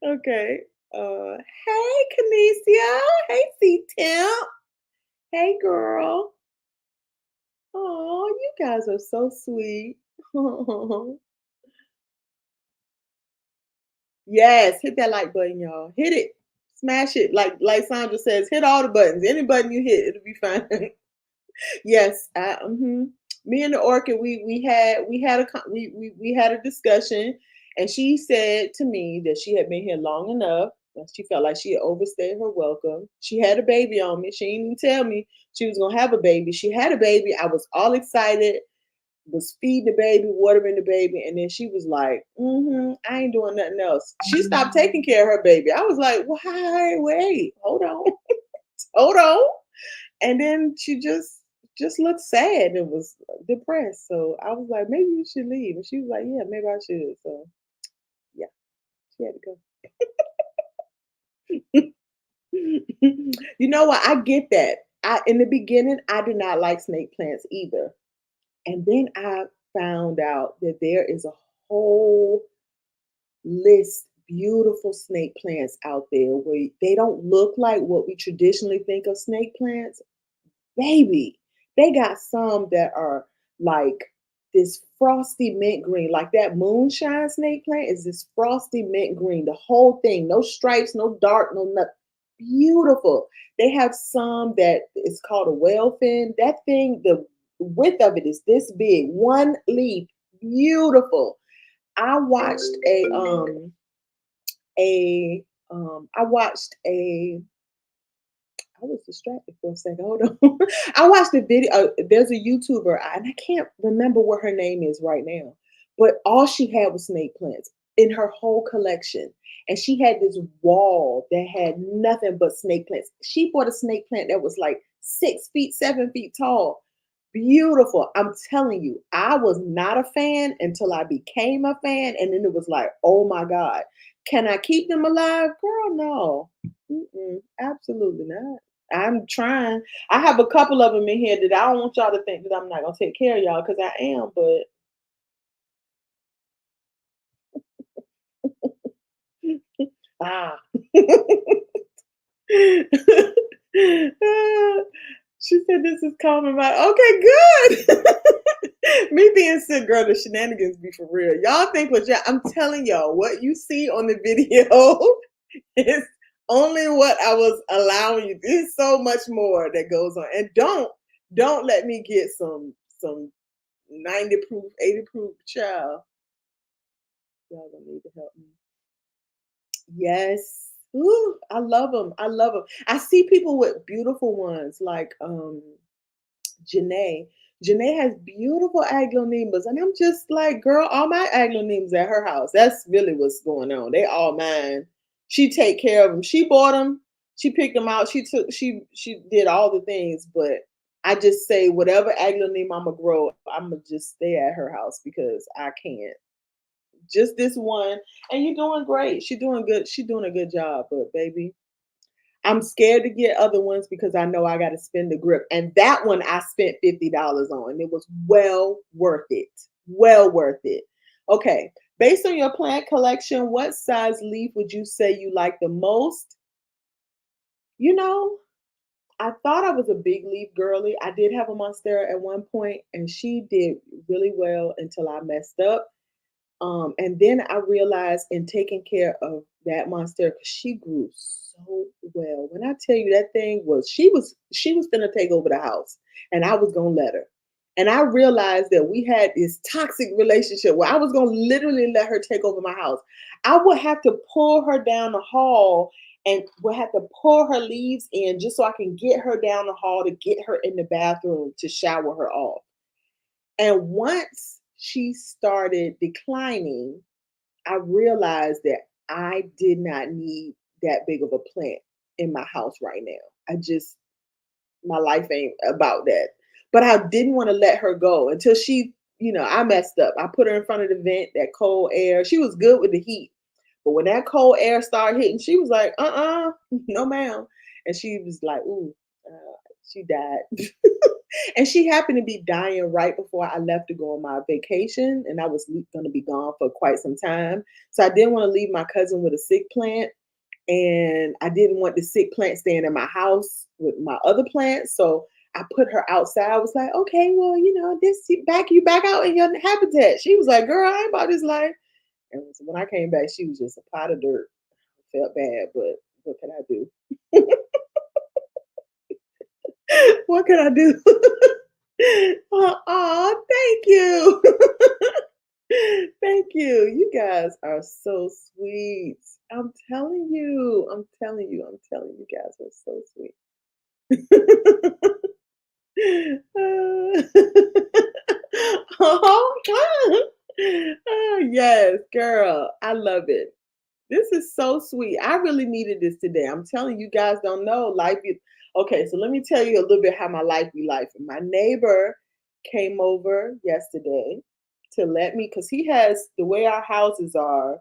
A: Okay. Hey, Canicia. Hey, C Temp. Hey, girl. Oh, you guys are so sweet. Yes, hit that like button, y'all. Hit it. Smash it. Like Sandra says, hit all the buttons. Any button you hit, it'll be fine. Yes, me and the orchid, we had a discussion, and she said to me that she had been here long enough. And she felt like she had overstayed her welcome. She had a baby on me. She didn't even tell me she was gonna have a baby. She had a baby. I was all excited. Was feeding the baby, watering the baby, and then she was like, I ain't doing nothing else. She stopped taking care of her baby. I was like, why? Wait, hold on, hold on. And then she just looked sad and was depressed. So I was like, maybe you should leave. And she was like, yeah, maybe I should. So yeah, she had to go. You know what? I get that. I in the beginning I did not like snake plants either. And then I found out that there is a whole list beautiful snake plants out there where they don't look like what we traditionally think of snake plants. Baby, they got some that are like this frosty mint green, like that moonshine snake plant is this frosty mint green, the whole thing, no stripes, no dark, no nothing. Beautiful. They have some that is called a whale fin. That thing, the width of it is this big, one leaf, beautiful. I watched I watched a I was distracted for a second. Hold on. I watched a video. There's a YouTuber, and I can't remember what her name is right now. But all she had was snake plants in her whole collection. And she had this wall that had nothing but snake plants. She bought a snake plant that was like 6 feet, 7 feet tall. Beautiful. I'm telling you, I was not a fan until I became a fan. And then it was like, oh my God, can I keep them alive? Girl, no. Absolutely not. I'm trying. I have a couple of them in here that I don't want y'all to think that I'm not gonna take care of y'all because I am, but ah. She said this is common right. Okay, good. Me being sick, girl, the shenanigans be for real. Y'all think what y'all I'm telling y'all, what you see on the video is only what I was allowing you. There's so much more that goes on. And don't let me get some 90 proof, 80 proof child. Y'all gonna need to help me. Yes. Ooh, I love them. I love them. I see people with beautiful ones like Janae. Janae has beautiful aglaonemas, and I'm just like, girl, all my aglaonemas at her house. That's really what's going on. They all mine. She take care of them. She bought them. She picked them out. She did all the things, but I just say whatever aglaonema I'm gonna grow, I'm gonna just stay at her house because I can't. Just this one, and you're doing great. She's doing good. She's doing a good job, but baby, I'm scared to get other ones because I know I got to spend the grip. And that one I spent $50 on. It was well worth it. Well worth it. Okay. Based on your plant collection, what size leaf would you say you like the most? You know, I thought I was a big leaf girly. I did have a monstera at one point, and she did really well until I messed up. And then I realized in taking care of that monster, because she grew so well. When I tell you that thing was, she was gonna take over the house, and I was gonna let her. And I realized that we had this toxic relationship where I was gonna literally let her take over my house. I would have to pull her down the hall and would have to pull her leaves in just so I can get her down the hall to get her in the bathroom to shower her off. And once she started declining, I realized that I did not need that big of a plant in my house right now. I just, my life ain't about that. But I didn't want to let her go until I messed up. I put her in front of the vent, that cold air. She was good with the heat. But when that cold air started hitting, she was like, no, ma'am. And she was like, ooh, she died. And she happened to be dying right before I left to go on my vacation, and I was going to be gone for quite some time. So I didn't want to leave my cousin with a sick plant, and I didn't want the sick plant staying in my house with my other plants. So I put her outside. I was like, okay, well, this you back out in your habitat. She was like, girl, I ain't about this life. And so when I came back, she was just a pot of dirt. Felt bad, but what can I do? What can I do? Oh, thank you. Thank you. You guys are so sweet. I'm telling you. I'm telling you. I'm telling you guys are so sweet. Oh, oh, yes, girl. I love it. This is so sweet. I really needed this today. I'm telling you guys don't know. Okay, so let me tell you a little bit how my life be life. My neighbor came over yesterday to let me, because he has the way our houses are,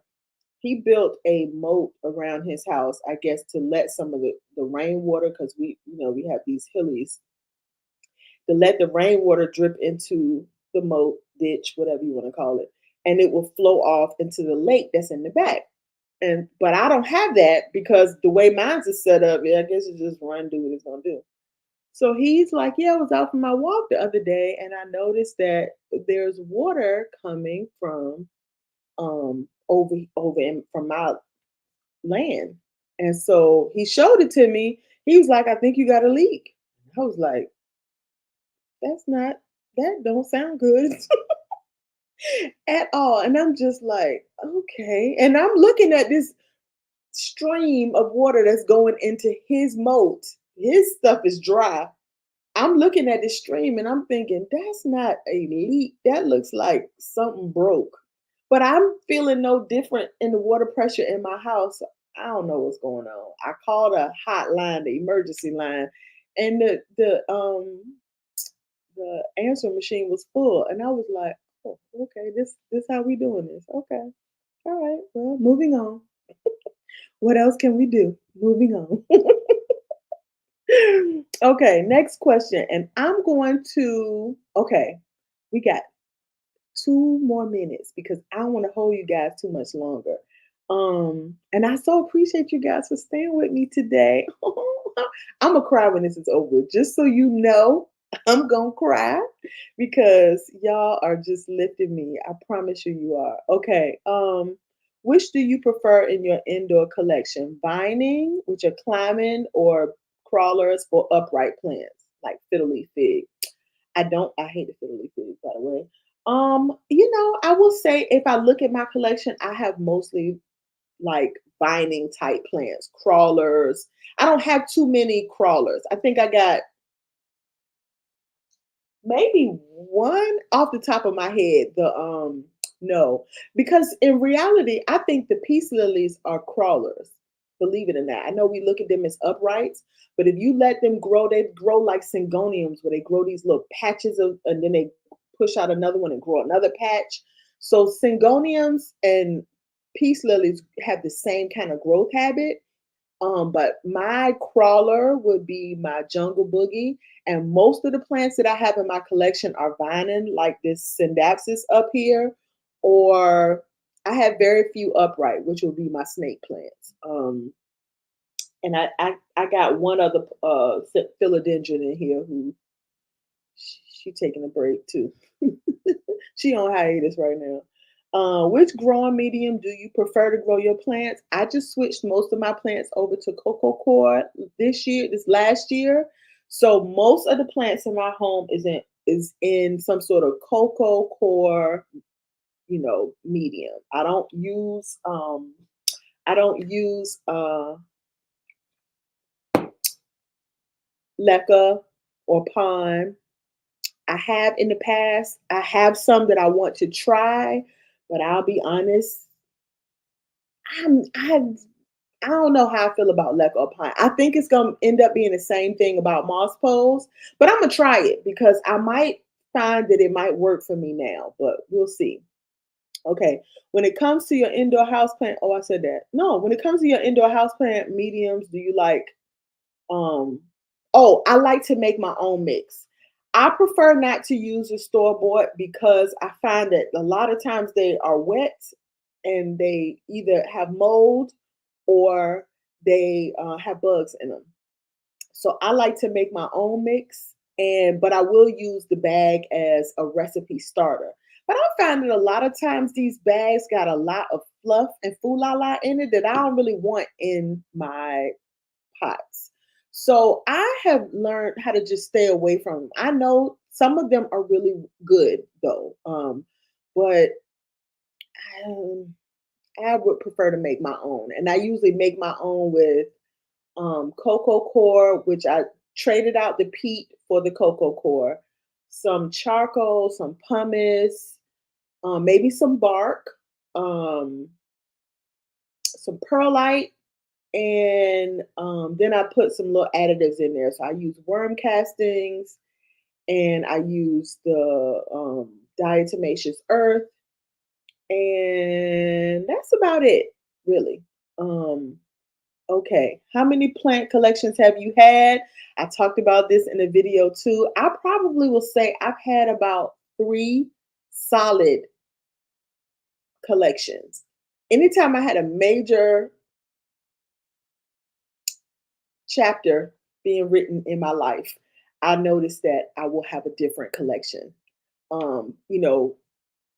A: he built a moat around his house, I guess, to let some of the rainwater, because we have these hillies, to let the rainwater drip into the moat, ditch, whatever you want to call it, and it will flow off into the lake that's in the back. But I don't have that because the way mine's is set up, yeah, I guess it's just run, do what it's gonna do. So he's like, yeah, I was out for my walk the other day and I noticed that there's water coming from over in from my land. And so he showed it to me. He was like, I think you got a leak. I was like, that's not that don't sound good at all. And I'm just like, okay. And I'm looking at this stream of water that's going into his moat. His stuff is dry. I'm looking at this stream and I'm thinking, that's not a leak. That looks like something broke. But I'm feeling no different in the water pressure in my house. I don't know what's going on. I called a hotline, the emergency line, and the answer machine was full. And I was like, oh, okay, this how we doing this. Okay. All right. Well, moving on. What else can we do? Moving on. Okay, next question. And I'm going to, okay, we got 2 more minutes because I don't want to hold you guys too much longer. And I so appreciate you guys for staying with me today. I'm gonna cry when this is over. Just so you know, I'm gonna cry because y'all are just lifting me. I promise you, you are. Okay. Which do you prefer in your indoor collection? Vining, which are climbing, or crawlers for upright plants like fiddle leaf fig? I hate the fiddle leaf fig, by the way. I will say if I look at my collection, I have mostly like vining type plants, crawlers. I don't have too many crawlers. I think I got maybe one off the top of my head. No, because in reality, I think the peace lilies are crawlers. Believe it or not, I know we look at them as uprights, but if you let them grow, they grow like syngoniums, where they grow these little patches of, and then they push out another one and grow another patch. So syngoniums and peace lilies have the same kind of growth habit. But my crawler would be my jungle boogie. And most of the plants that I have in my collection are vining, like this syndapsis up here, or I have very few upright, which would be my snake plants. And I got one other philodendron in here who she taking a break too. She on hiatus right now. Which growing medium do you prefer to grow your plants? I just switched most of my plants over to coco coir this last year. So most of the plants in my home is in some sort of coco coir, medium. I don't use leca or pine. I have in the past. I have some that I want to try, but I'll be honest, I'm I don't know how I feel about leca or pine. I think it's gonna end up being the same thing about moss poles, but I'm gonna try it because I might find that it might work for me now, but we'll see. Okay. When it comes to your indoor house plant, oh, I said that. No, when it comes to your indoor house plant mediums, do you like Um, oh, I like to make my own mix. I prefer not to use a store bought because I find that a lot of times they are wet and they either have mold or they have bugs in them. So I like to make my own mix, and but I will use the bag as a recipe starter. But I find that a lot of times these bags got a lot of fluff and la in it that I don't really want in my pots. So I have learned how to just stay away from them. I know some of them are really good though, but um, I would prefer to make my own, and I usually make my own with cocoa core, which I traded out the peat for the cocoa core, some charcoal, some pumice, maybe some bark, um, some perlite, and then I put some little additives in there. So I use worm castings, and I use the diatomaceous earth, and that's about it, really. Um, Okay, how many plant collections have you had? I talked about this in a video too. I probably will say I've had about 3 solid collections. Anytime I had a major chapter being written in my life, I noticed that I will have a different collection. You know,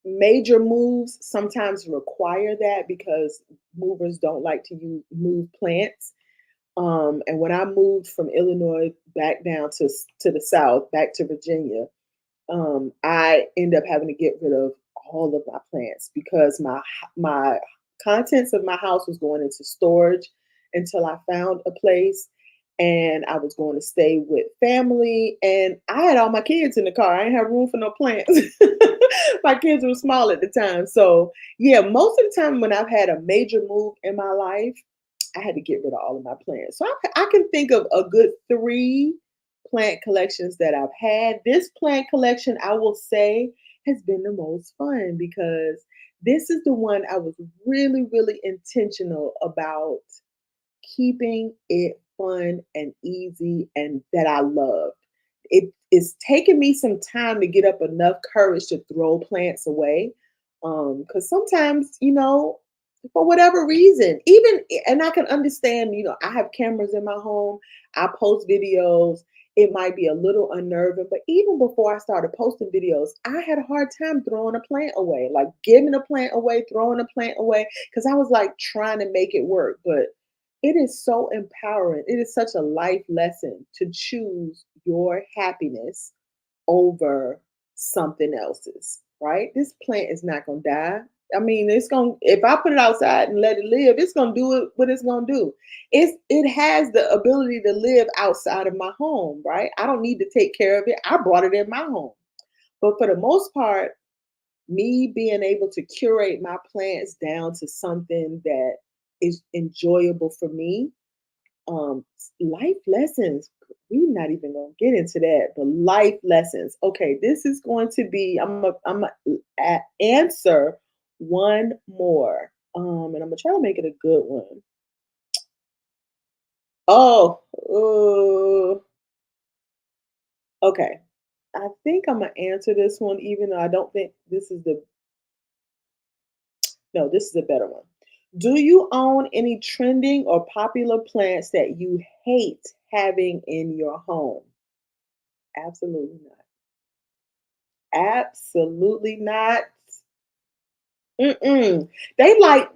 A: major moves sometimes require that because movers don't like to move plants. And when I moved from Illinois back down to the South, back to Virginia, I end up having to get rid of all of my plants because my contents of my house was going into storage until I found a place, and I was going to stay with family, and I had all my kids in the car. I didn't have room for no plants. My kids were small at the time, so yeah, most of the time when I've had a major move in my life, I had to get rid of all of my plants. So I can think of a good 3 plant collections that I've had. This plant collection, I will say, has been the most fun because this is the one I was really, really intentional about keeping it fun and easy and that I loved. It is taking me some time to get up enough courage to throw plants away. Because sometimes, for whatever reason, even and I can understand, I have cameras in my home, I post videos. It might be a little unnerving, but even before I started posting videos, I had a hard time throwing a plant away, like giving a plant away, throwing a plant away, because I was like trying to make it work. But it is so empowering. It is such a life lesson to choose your happiness over something else's, right? This plant is not going to die. I mean, it's going to, if I put it outside and let it live, it's going to do what it's going to do. It has the ability to live outside of my home, right? I don't need to take care of it. I brought it in my home. But for the most part, me being able to curate my plants down to something that is enjoyable for me, life lessons. We're not even gonna get into that, but life lessons. Okay, this is going to be. Answer one more, and I'm gonna try to make it a good one. Oh, okay. I think I'm gonna answer this one, even though I don't think this is the. No, this is a better one. Do you own any trending or popular plants that you hate having in your home? Absolutely not. Absolutely not. Mm-mm. They like,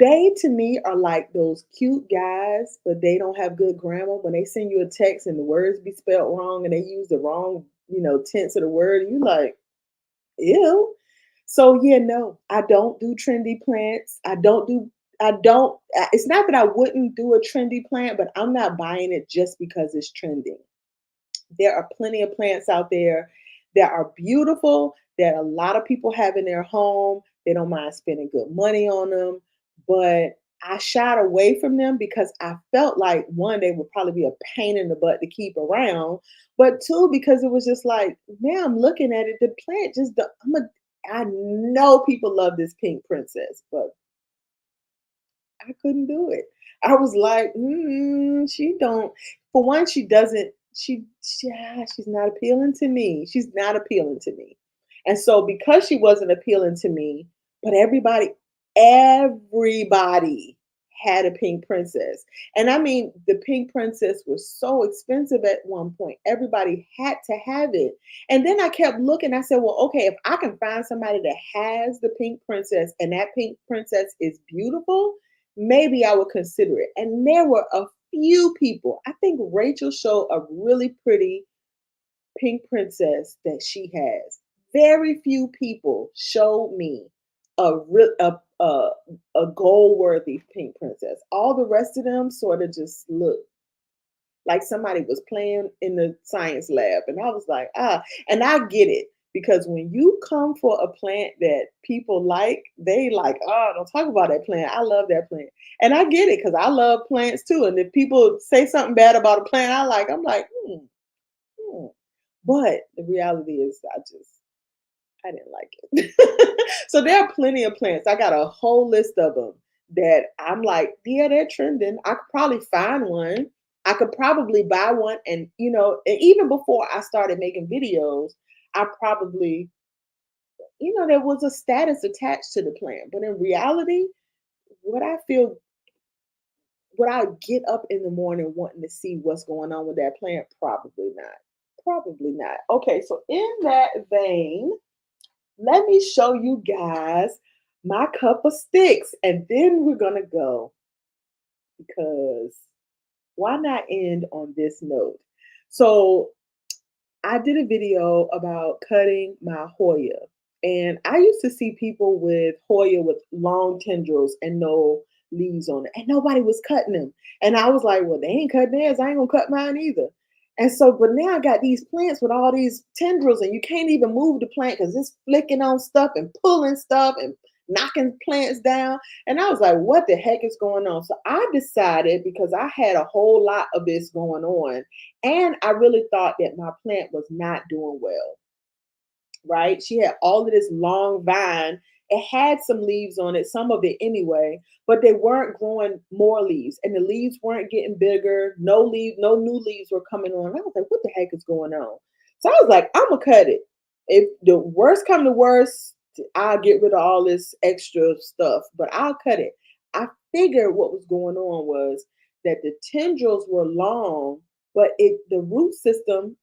A: they to me are like those cute guys, but they don't have good grammar. When they send you a text and the words be spelled wrong and they use the wrong, tense of the word, you like, ew. So yeah, no, I don't do trendy plants. I don't, it's not that I wouldn't do a trendy plant, but I'm not buying it just because it's trending. There are plenty of plants out there that are beautiful, that a lot of people have in their home. They don't mind spending good money on them. But I shied away from them because I felt like one, they would probably be a pain in the butt to keep around. But two, because it was just like, man, I'm looking at it. The plant just, I know people love this pink princess, but I couldn't do it. I was like, she don't. For one, she doesn't. She's not appealing to me. She's not appealing to me. And so because she wasn't appealing to me, but everybody had a pink princess. And I mean, the pink princess was so expensive at one point. Everybody had to have it. And then I kept looking. I said, well, okay, if I can find somebody that has the pink princess and that pink princess is beautiful, maybe I would consider it. And there were a few people. I think Rachel showed a really pretty pink princess that she has. Very few people showed me a real a goal worthy pink princess. All the rest of them sort of just look like somebody was playing in the science lab. And I was like, and I get it. Because when you come for a plant that people like, they like, oh, don't talk about that plant. I love that plant. And I get it because I love plants too. And if people say something bad about a plant I like, I'm like, hmm. But the reality is I didn't like it. So there are plenty of plants. I got a whole list of them that I'm like, yeah, they're trending. I could probably find one. I could probably buy one. And, and even before I started making videos, I probably, there was a status attached to the plant. But in reality, what I feel, what I get up in the morning wanting to see what's going on with that plant, probably not. Probably not. Okay, so in that vein, let me show you guys my cup of sticks and then we're going to go because why not end on this note? So I did a video about cutting my Hoya. And I used to see people with Hoya with long tendrils and no leaves on it. And nobody was cutting them. And I was like, well, they ain't cutting theirs. I ain't gonna cut mine either. And so, but now I got these plants with all these tendrils, and you can't even move the plant because it's flicking on stuff and pulling stuff and knocking plants down. And I was like, what the heck is going on? So I decided because I had a whole lot of this going on and I really thought that my plant was not doing well, right? She had all of this long vine. It had some leaves on it, some of it anyway, but they weren't growing more leaves and the leaves weren't getting bigger. No new leaves were coming on. I was like, what the heck is going on? So I was like, I'm gonna cut it. If the worst come to worst, I'll get rid of all this extra stuff, but I'll cut it. I figured what was going on was that the tendrils were long, but the root system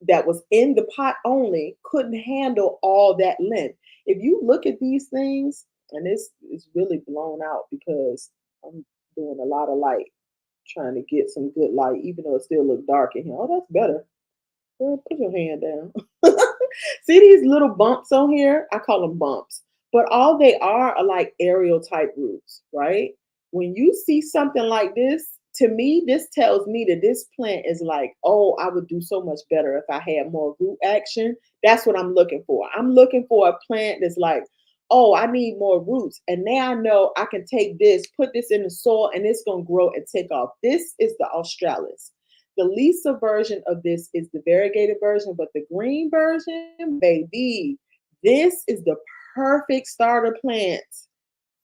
A: that was in the pot only couldn't handle all that length. If you look at these things, and this is really blown out because I'm doing a lot of light, trying to get some good light, even though it still looks dark in here. Oh, that's better. Girl, put your hand down. See these little bumps on here? I call them bumps. But all they are like aerial type roots, right? When you see something like this, to me, this tells me that this plant is like, oh, I would do so much better if I had more root action. That's what I'm looking for. I'm looking for a plant that's like, oh, I need more roots. And now I know I can take this, put this in the soil, and it's going to grow and take off. This is the Australis. The Lisa version of this is the variegated version, but the green version, baby, this is the perfect starter plant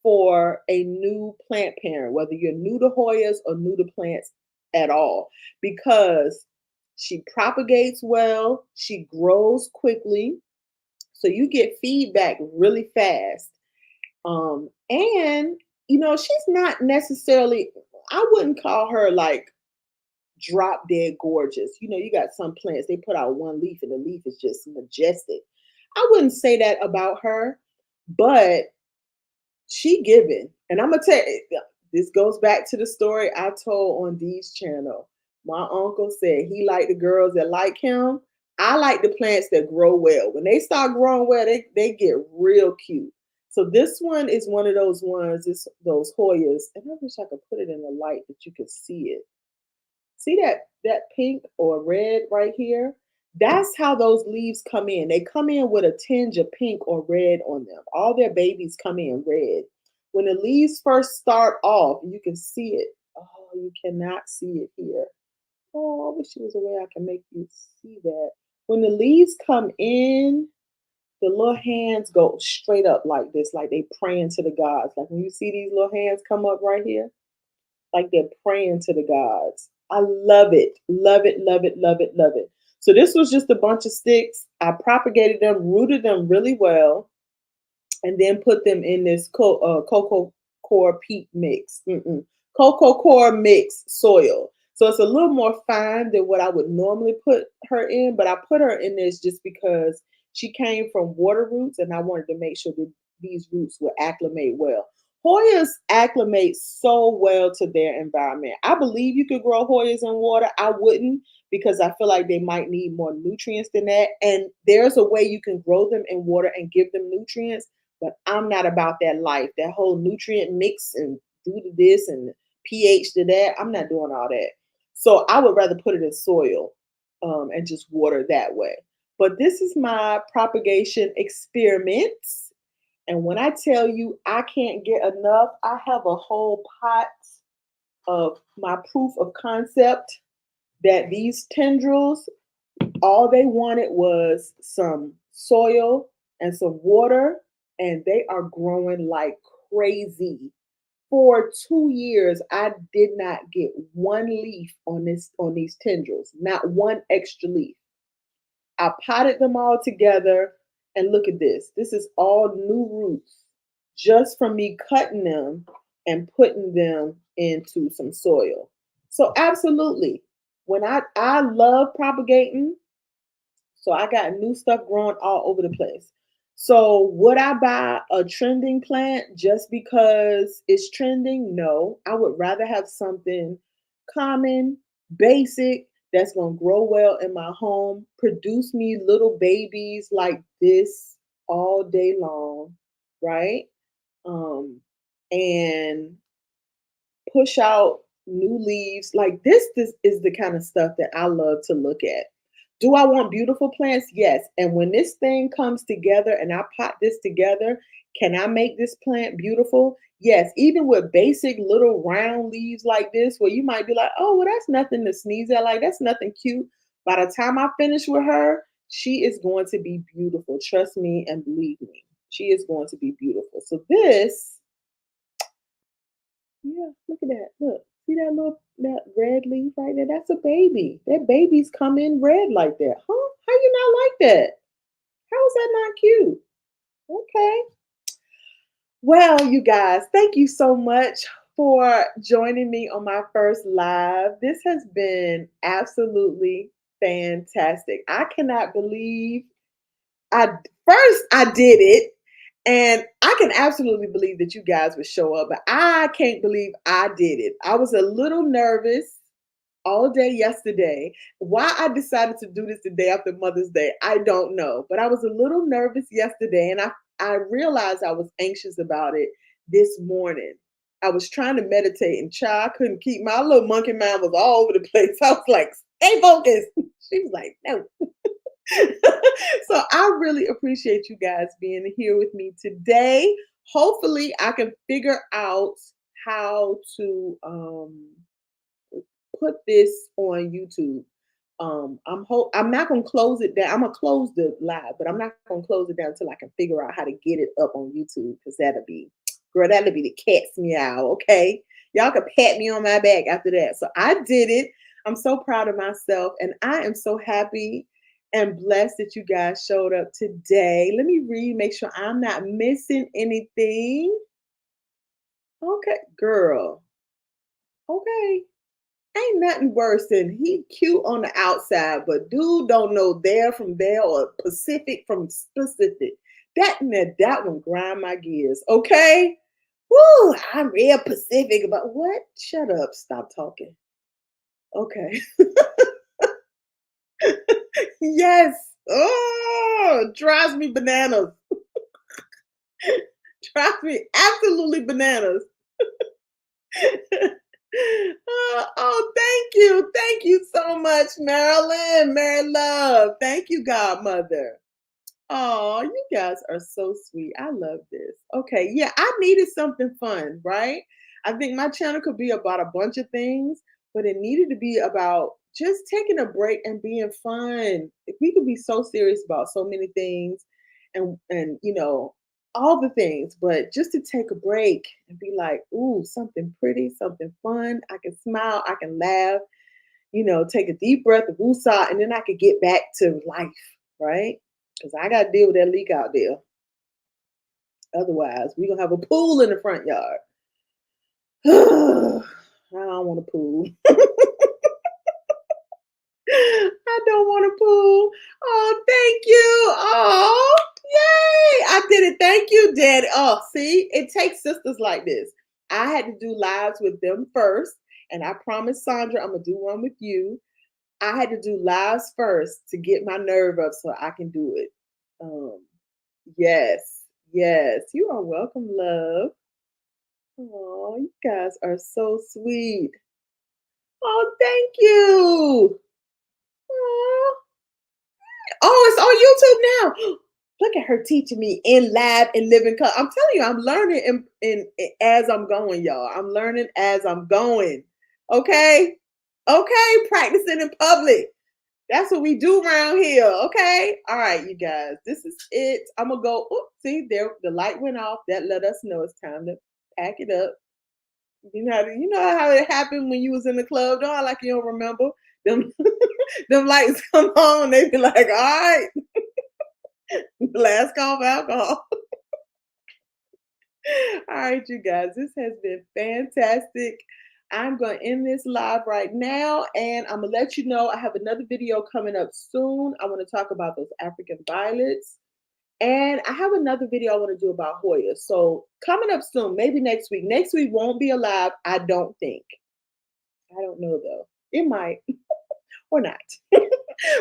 A: for a new plant parent, whether you're new to Hoyas or new to plants at all, because she propagates well, she grows quickly, so you get feedback really fast. And she's not necessarily, I wouldn't call her like drop dead gorgeous. You got some plants, they put out one leaf and the leaf is just majestic. I wouldn't say that about her, but she giving. And I'm gonna tell you, this goes back to the story I told on Dee's channel. My uncle said he liked the girls that like him. I like the plants that grow well. When they start growing well, they get real cute. So this one is one of those ones, it's those Hoyas. And I wish I could put it in the light that you could see it. See that pink or red right here? That's how those leaves come in. They come in with a tinge of pink or red on them. All their babies come in red. When the leaves first start off, you can see it. Oh, you cannot see it here. Oh, I wish there was a way I can make you see that. When the leaves come in, the little hands go straight up like this, like they praying to the gods. Like when you see these little hands come up right here, like they're praying to the gods. I love it. Love it, love it, love it, love it. So this was just a bunch of sticks. I propagated them, rooted them really well, and then put them in this cocoa core peat mix. Cocoa core mix soil. So it's a little more fine than what I would normally put her in, but I put her in this just because she came from water roots and I wanted to make sure that these roots would acclimate well. Hoyas acclimate so well to their environment. I believe you could grow Hoyas in water. I wouldn't because I feel like they might need more nutrients than that. And there's a way you can grow them in water and give them nutrients, but I'm not about that life. That whole nutrient mix and do to this and pH to that. I'm not doing all that. So I would rather put it in soil and just water that way. But this is my propagation experiments. And when I tell you I can't get enough, I have a whole pot of my proof of concept that these tendrils, all they wanted was some soil and some water, and they are growing like crazy. For 2 years, I did not get one leaf on these tendrils, not one extra leaf. I potted them all together, and look at this. This is all new roots just from me cutting them and putting them into some soil. So absolutely, when I love propagating, so I got new stuff growing all over the place. So would I buy a trending plant just because it's trending? No, I would rather have something common, basic, that's going to grow well in my home, produce me little babies like this all day long, right? Um, and push out new leaves. Like this is the kind of stuff that I love to look at. Do I want beautiful plants? Yes. And when this thing comes together and I pot this together, can I make this plant beautiful? Yes. Even with basic little round leaves like this, where you might be like, oh, well, that's nothing to sneeze at. Like, that's nothing cute. By the time I finish with her, she is going to be beautiful. Trust me and believe me. She is going to be beautiful. So this, yeah, look at that. Look, see that red leaf right there? That's a baby. That babies come in red like that. Huh? How you not like that? How is that not cute? Okay. Well, you guys, thank you so much for joining me on my first live. This has been absolutely fantastic. I cannot believe I first I did it, and I can absolutely believe that you guys would show up, but I can't believe I did it. I was a little nervous all day yesterday. Why I decided to do this the day after Mother's Day, I don't know. But I was a little nervous yesterday, and I realized I was anxious about it this morning. I was trying to meditate, and child, I couldn't keep my little monkey mind was all over the place. I was like, stay focused. She was like, no. So I really appreciate you guys being here with me today. Hopefully, I can figure out how to put this on YouTube. I'm not gonna close it down. I'm gonna close the live, but I'm not gonna close it down until I can figure out how to get it up on YouTube because that'll be, girl, that'll be the cat's meow. Okay, y'all can pat me on my back after that. So I did it. I'm so proud of myself, and I am so happy and blessed that you guys showed up today. Let me read, make sure I'm not missing anything. Okay, girl. Okay. Ain't nothing worse than he cute on the outside, but dude don't know there from there or Pacific from specific. That one grind my gears. Okay. Woo, I'm real Pacific about what? Shut up. Stop talking. Okay. Yes. Oh, drives me bananas. Drives me absolutely bananas. Oh, thank you. Thank you so much, Marilyn. Mary Love. Thank you, Godmother. Oh, you guys are so sweet. I love this. Okay, yeah, I needed something fun, right? I think my channel could be about a bunch of things, but it needed to be about just taking a break and being fun. We could be so serious about so many things. and all the things, but just to take a break and be like, ooh, something pretty, something fun. I can smile, I can laugh, take a deep breath of woosah, and then I could get back to life, right? Because I got to deal with that leak out there. Otherwise, we're going to have a pool in the front yard. I don't want a pool. I don't want a pool. Oh, thank you. Oh, yay. I did it. Thank you, Daddy. Oh, see, it takes sisters like this. I had to do lives with them first. And I promised Sandra I'm going to do one with you. I had to do lives first to get my nerve up so I can do it. Um, yes, yes. You are welcome, love. Oh, you guys are so sweet. Oh, thank you. Aw. Oh, it's on YouTube now. Look at her teaching me in live and living color. I'm telling you, I'm learning as I'm going, y'all. I'm learning as I'm going. Okay, okay, practicing in public. That's what we do around here. Okay. All right, you guys. This is it. I'm gonna go. Oop, see, there the light went off. That let us know it's time to pack it up. You know how it happened when you was in the club. Don't act like you don't remember. Them them lights come on. They be like, all right, last call for alcohol. All right, you guys. This has been fantastic. I'm going to end this live right now, and I'm going to let you know I have another video coming up soon. I want to talk about those African violets. And I have another video I want to do about Hoya. So coming up soon, maybe next week. Next week won't be alive, I don't think. I don't know though. It might or not.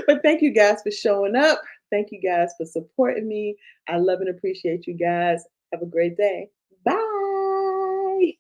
A: But thank you guys for showing up. Thank you guys for supporting me. I love and appreciate you guys. Have a great day. Bye.